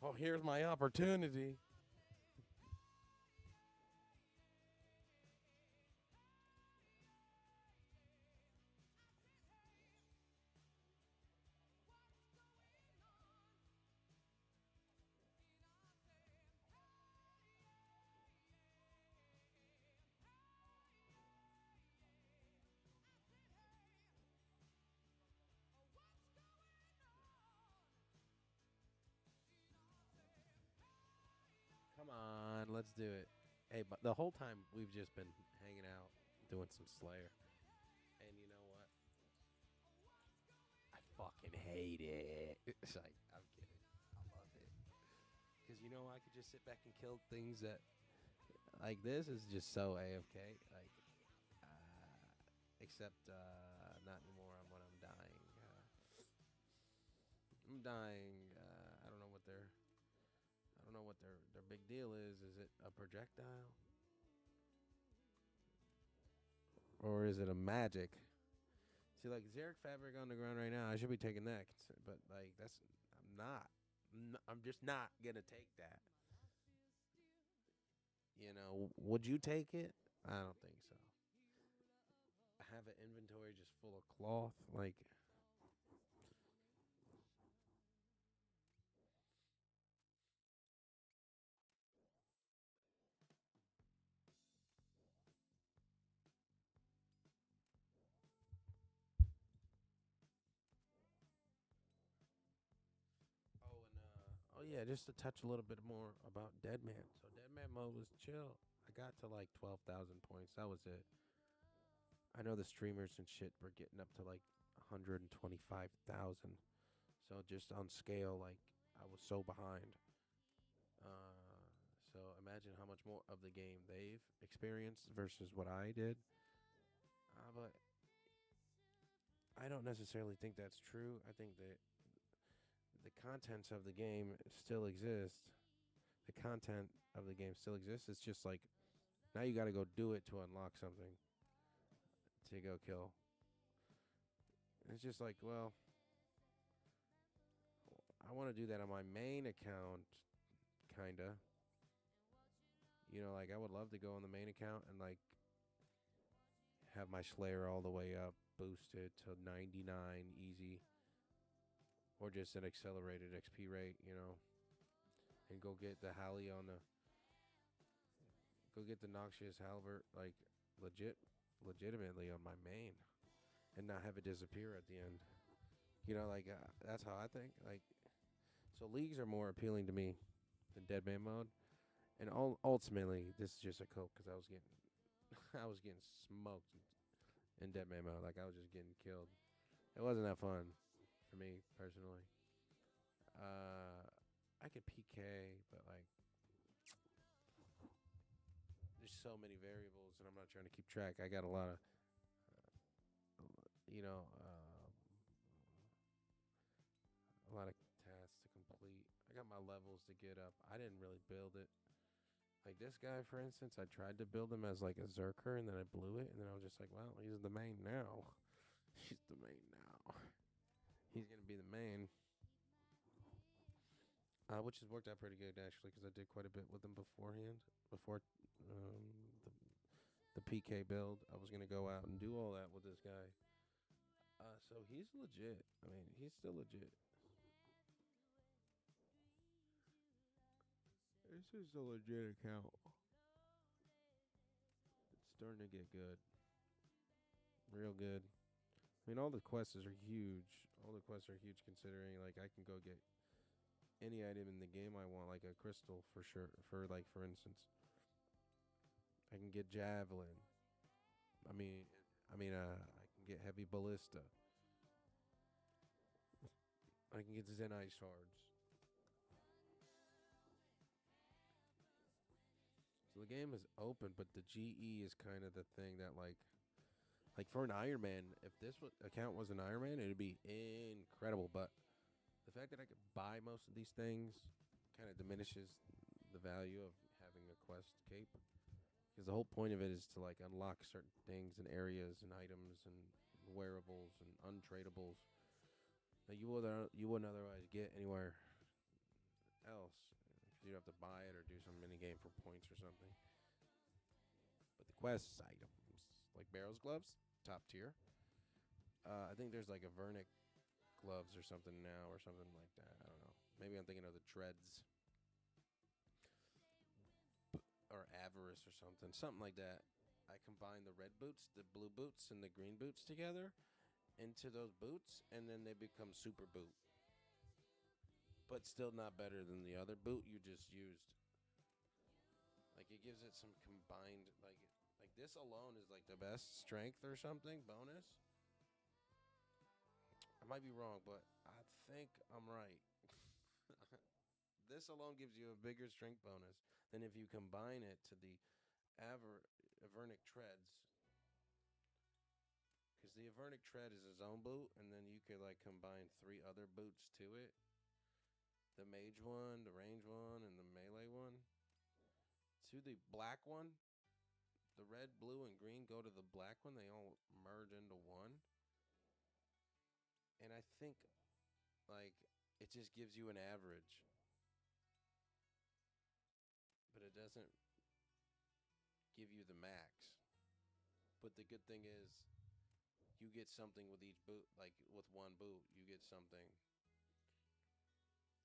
Oh, here's my opportunity. Come on, let's do it. Hey, but the whole time we've just been hanging out, doing some Slayer. And you know what? I fucking hate it. It's like, I'm kidding. I love it. Because you know, I could just sit back and kill things that, like, this is just so AFK. Like, except, not anymore when I'm dying. I'm dying. I don't know what their, I don't know what their big deal is. Is it a projectile? Or is it a magic? See, like Xeric Fabric on the ground right now, I should be taking that, but like that's I'm not. I'm just not gonna take that. You know, would you take it? I don't think so. I have an inventory just full of cloth, like. Oh, and oh yeah, just to touch a little bit more about Dead Man. So Dead Man mode was chill. I got to like 12,000 points. That was it. I know the streamers and shit were getting up to like 125,000. So just on scale, like I was so behind. Uh, so imagine how much more of the game they've experienced versus what I did. But I don't necessarily think that's true. I think that the contents of the game still exist. The content of the game still exists. It's just like now you got to go do it to unlock something to go kill. It's just like, well, I want to do that on my main account, kinda. You know, like I would love to go on the main account and like have my Slayer all the way up, boosted to 99 easy, or just an accelerated XP rate, you know, and go get the Halley on the, go get the Noxious Halbert, like legitimately on my main, and not have it disappear at the end. You know, like that's how I think. Like, so leagues are more appealing to me than Deadman mode, and ultimately this is just a cope because I was getting, I was getting smoked in Deadman mode. Like I was just getting killed. It wasn't that fun for me personally. I could PK, but like there's so many variables, and I'm not trying to keep track. I got a lot of, you know, a lot of tasks to complete. I got my levels to get up. I didn't really build it. Like this guy, for instance, I tried to build him as like a Zerker, and then I blew it, and then I was just like, well, he's the main now. He's the main now. He's gonna be the main. Which has worked out pretty good actually, because I did quite a bit with him beforehand. Before um, the, the PK build, I was gonna go out and do all that with this guy. So he's legit. I mean, he's still legit. This is a legit account. It's starting to get good, real good. I mean, all the quests are huge. All the quests are huge considering like I can go get any item in the game I want, like a crystal for sure. For instance, I can get javelin. I mean, I can get heavy ballista. I can get Zen Ice shards. So the game is open, but the GE is kind of the thing that like for an Iron Man, if this account was an Iron Man, it'd be incredible. But the fact that I could buy most of these things kind of diminishes the value of having a quest cape. Because the whole point of it is to like unlock certain things and areas and items and wearables and untradables that you wouldn't otherwise get anywhere else. You'd have to buy it or do some mini game for points or something. But the quest items, like Barrel's gloves, top tier. I think there's like a Vernic gloves or something now or something like that. I don't know. Maybe I'm thinking of the treads or avarice or something like that. I combine the red boots, the blue boots, and the green boots together into those boots, and then they become super boot. But still not better than the other boot you just used. Like it gives it some combined like this alone is like the best strength or something bonus. I might be wrong, but I think I'm right. This alone gives you a bigger strength bonus than if you combine it to the Avernic treads. Because the Avernic tread is his own boot, and then you could like combine 3 other boots to it. The mage one, the range one, and the melee one. To the black one, the red, blue, and green go to the black one. They all merge into one. And I think like it just gives you an average. But it doesn't give you the max. But the good thing is you get something with each boot, like with one boot, you get something.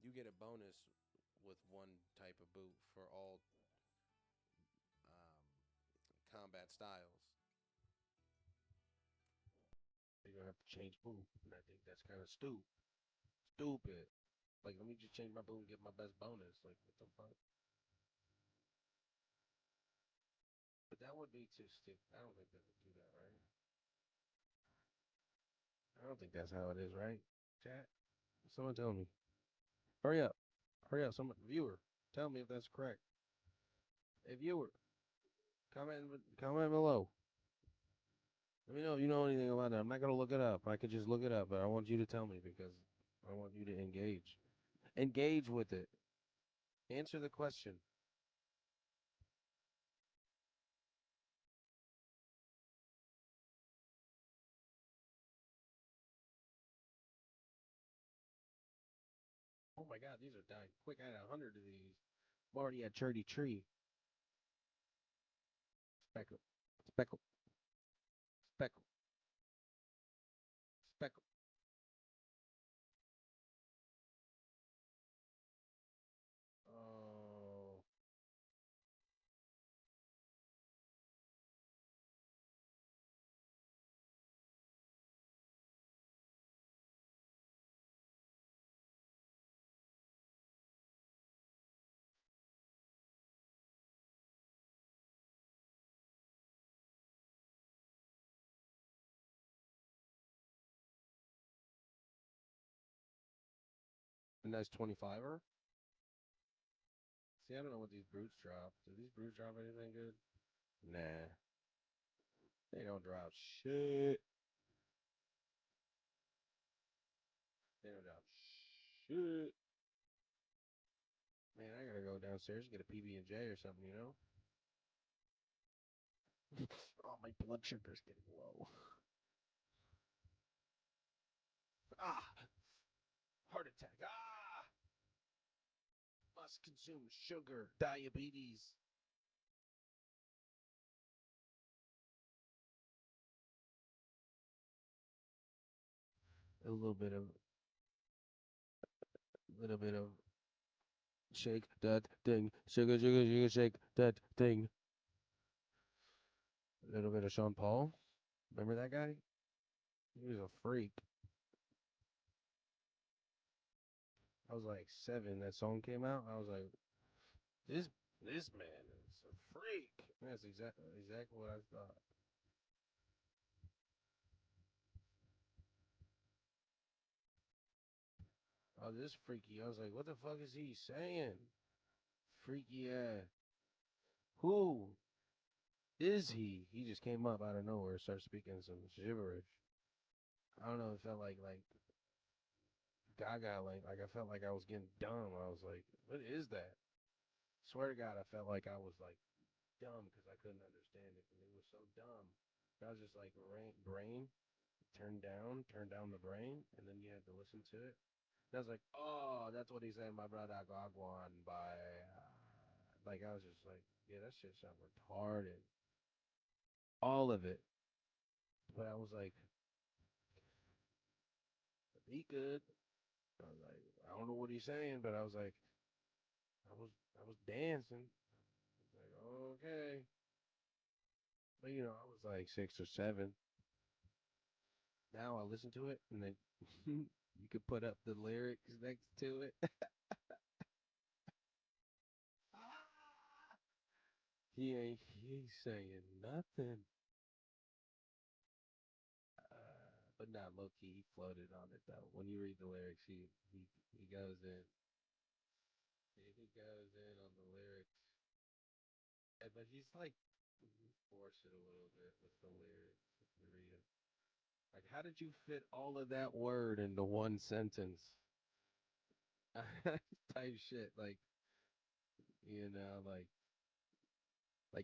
You get a bonus with one type of boot for all combat styles. You're gonna have to change boot, and I think that's kind of stupid. Like, let me just change my boot and get my best bonus. Like, what the fuck? That would be too stupid. I don't think they would do that, right? I don't think that's how it is, right? Chat. Someone tell me. Hurry up. Hurry up. Someone viewer. Tell me if that's correct. Hey viewer, comment below. Let me know if you know anything about that. I'm not gonna look it up. I could just look it up, but I want you to tell me because I want you to engage. Engage with it. Answer the question. Oh my god, these are dying quick. I had 100 of these. I'm already at Churdy Tree. Speckle. Speckle. Speckle. Speckle. Oh. And that's 25er? See, I don't know what these brutes drop. Do these brutes drop anything good? Nah. They don't drop shit. They don't drop shit. Man, I gotta go downstairs and get a PB and J or something, you know? Oh, my blood sugar's getting low. Ah, heart attack. Ah, must consume sugar. Diabetes. A little bit of shake that thing. Sugar, sugar, sugar, shake that thing. A little bit of Sean Paul. Remember that guy? He was a freak. I was like 7. That song came out. I was like, this this man is a freak. That's exactly what I thought. Oh, this freaky. I was like, what the fuck is he saying? Freaky ass. Who is he? He just came up out of nowhere, started speaking some gibberish. I don't know. It felt like Gaga. Like I felt like I was getting dumb. I was like, what is that? Swear to God, I felt like I was like dumb because I couldn't understand it. And it was so dumb. I was just like, brain, turn down the brain, and then you had to listen to it. And I was like, oh, that's what he said, my brother Gagwan by. Like, I was just like, yeah, that shit sounds retarded. All of it. But I was like, he good. I was like, I don't know what he's saying, but I was like, I was dancing. Like, okay. But I was like 6 or 7. Now I listen to it and then you could put up the lyrics next to it. He ain't saying nothing. But not low key, he floated on it though. When you read the lyrics, he goes in. He goes in on the lyrics. But he's like force it a little bit with the lyrics if you read it. Like, how did you fit all of that word into one sentence? Type shit. Like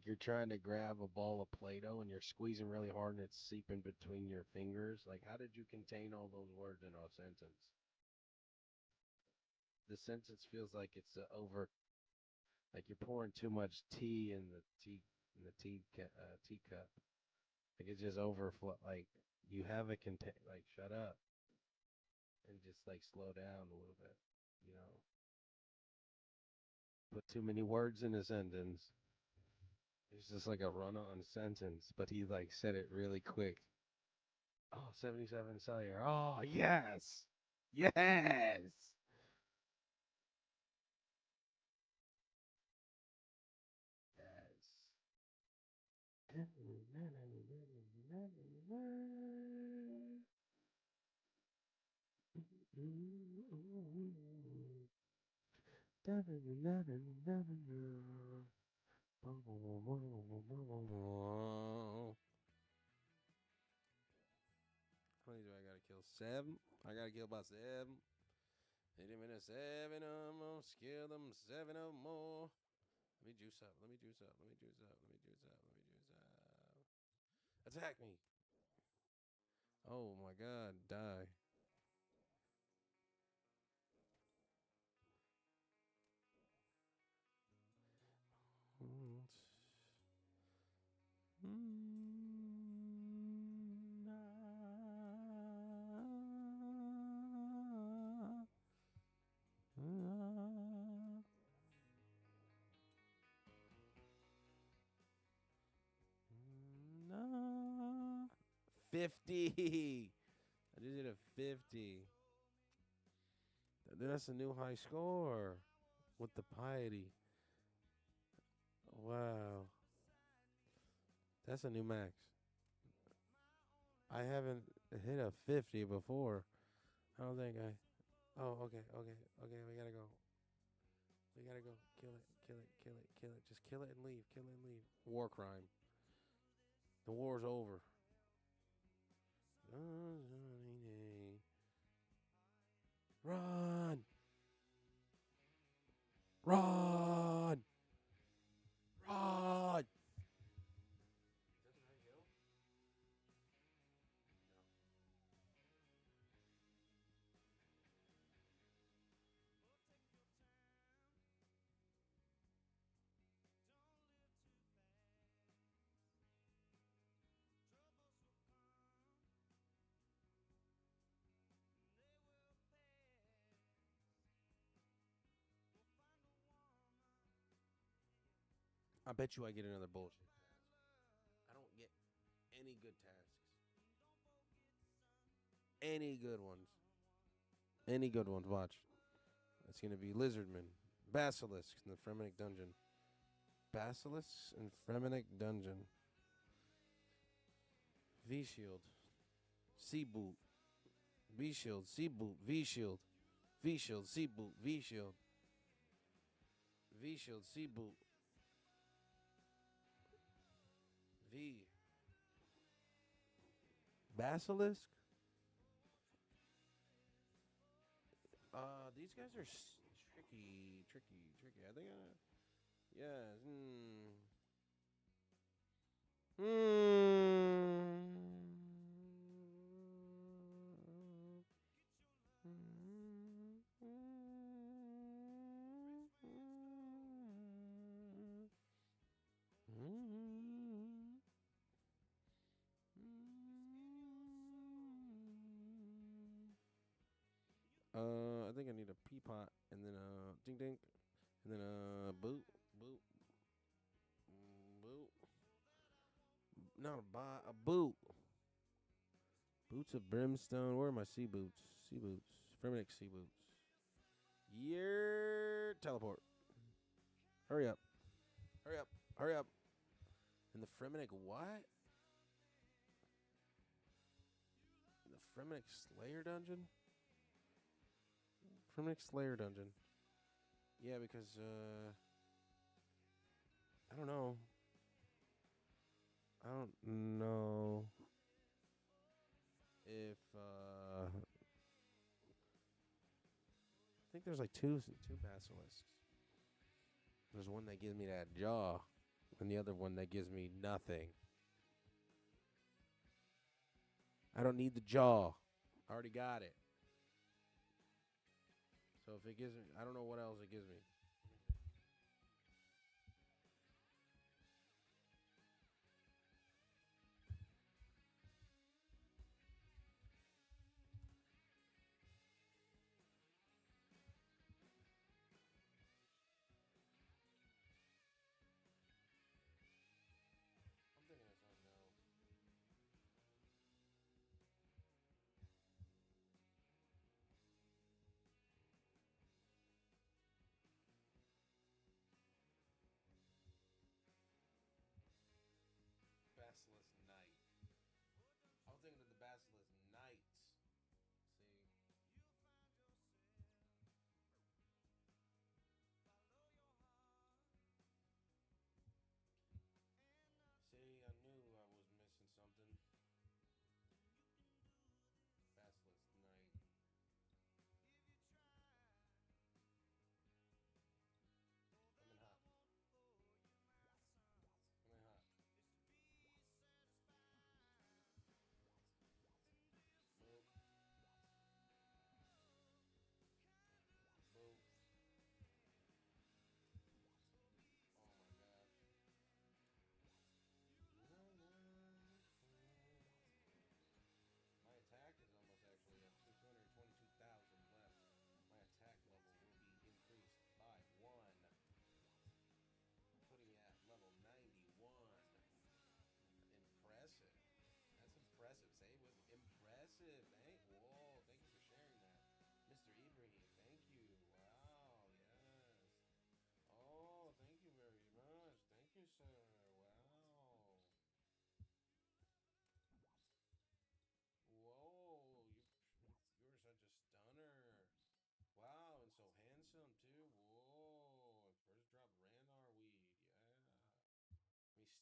you're trying to grab a ball of Play-Doh and you're squeezing really hard and it's seeping between your fingers. Like, how did you contain all those words in a sentence? The sentence feels like it's like you're pouring too much tea in the teacup. Like it's just overflow. Like you have a contain. Like shut up and just like slow down a little bit. You know, put too many words in a sentence. It's just like a run-on sentence, but he like said it really quick. Oh, 77 cellular. Oh, yes. Yes. Yes. How many do I gotta kill? 7? I gotta kill about 7. Hit him in a 7 of them, scare them 7 of more. Let me juice up, let me juice up, let me juice up, let me juice up, let me juice up. Attack me! Oh my god, die. No. 50. I just hit a 50. That's a new high score with the piety. Wow. That's a new max. I haven't hit a 50 before. I don't think I. Oh, okay. We gotta go. We gotta go. Kill it. Kill it. Kill it. Kill it. Just kill it and leave. Kill it and leave. War crime. The war's over. Run! Run! Run! I bet you I get another bullshit task. I don't get any good tasks. Any good ones. Any good ones. Watch. It's going to be Lizardman, Basilisk in the Fremenic Dungeon. Basilisk in Fremenic Dungeon. V-Shield. C-Boot. V-Shield. C-Boot. V-Shield. V-Shield. C-Boot. V-Shield. V-Shield. C-Boot. V. Basilisk? These guys are tricky. I think yeah. I think I need a pea pot and then ding ding, and then boot. Not a boot. Boots of brimstone. Where are my sea boots? Sea boots. Fremenic sea boots. Yeah. Teleport. Hurry up. In the Fremenic what? In the Fremenic Slayer dungeon? Fremenic Slayer dungeon. Yeah, because I don't know. If I think there's like two basilisks. There's one that gives me that jaw, and the other one that gives me nothing. I don't need the jaw. I already got it. So if it gives me, I don't know what else it gives me. I'm thinking of something else.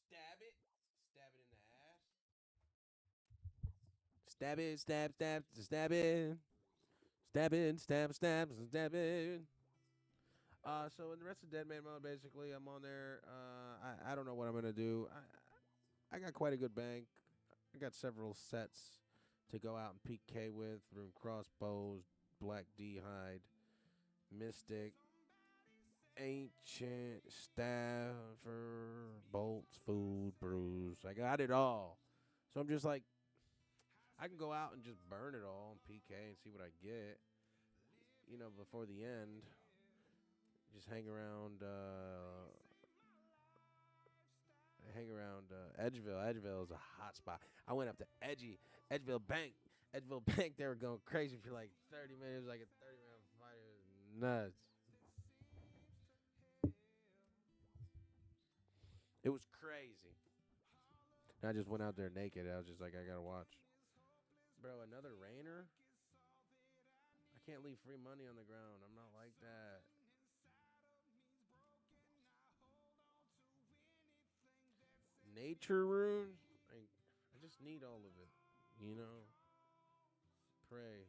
Stab it. Stab it in the ass. Stab it, stab, stab, stab it. Stab it, stab, stab, stab it. So in the rest of Dead Man mode, basically, I'm on there. I don't know what I'm gonna do. I got quite a good bank. I got several sets to go out and PK with: rune crossbows, black D hide, mystic, ancient, staffer, bolts, food, brews. I got it all. So I'm just like, I can go out and just burn it all and PK and see what I get. Before the end, just hang around Edgeville. Edgeville is a hot spot. I went up to Edgeville Bank. Edgeville Bank, they were going crazy for like 30 minutes. It was like a 30-minute fight. It was nuts. It was crazy. And I just went out there naked. I was just like, I gotta watch. Bro, another rainer? I can't leave free money on the ground. I'm not like that. Nature runes? I just need all of it. You know? Pray.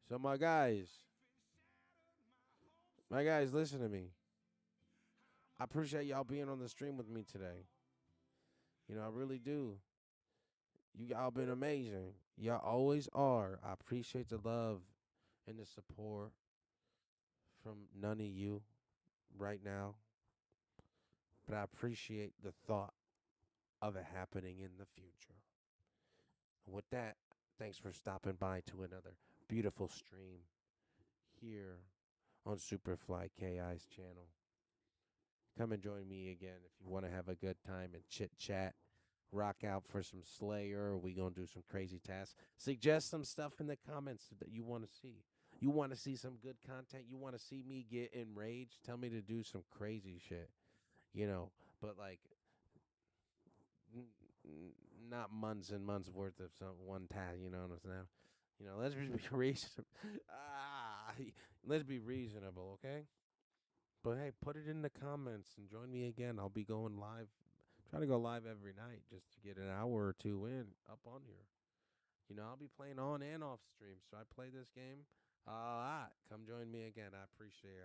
So my guys, listen to me. I appreciate y'all being on the stream with me today. I really do. You all been amazing. Y'all always are. I appreciate the love and the support from none of you right now. But I appreciate the thought of it happening in the future. And with that, thanks for stopping by to another beautiful stream here on SuperFlyKi's channel. Come and join me again if you want to have a good time and chit chat. Rock out for some Slayer. We gonna do some crazy tasks. Suggest some stuff in the comments that you want to see. You want to see some good content. You want to see me get enraged. Tell me to do some crazy shit. But like not months and months worth of some one task. You know what I'm saying? Let's be reasonable. ah, let's be reasonable, okay? But hey, put it in the comments and join me again. I'll be going live. Try to go live every night just to get an hour or two in up on here. I'll be playing on and off stream. So I play this game a lot. Come join me again. I appreciate it.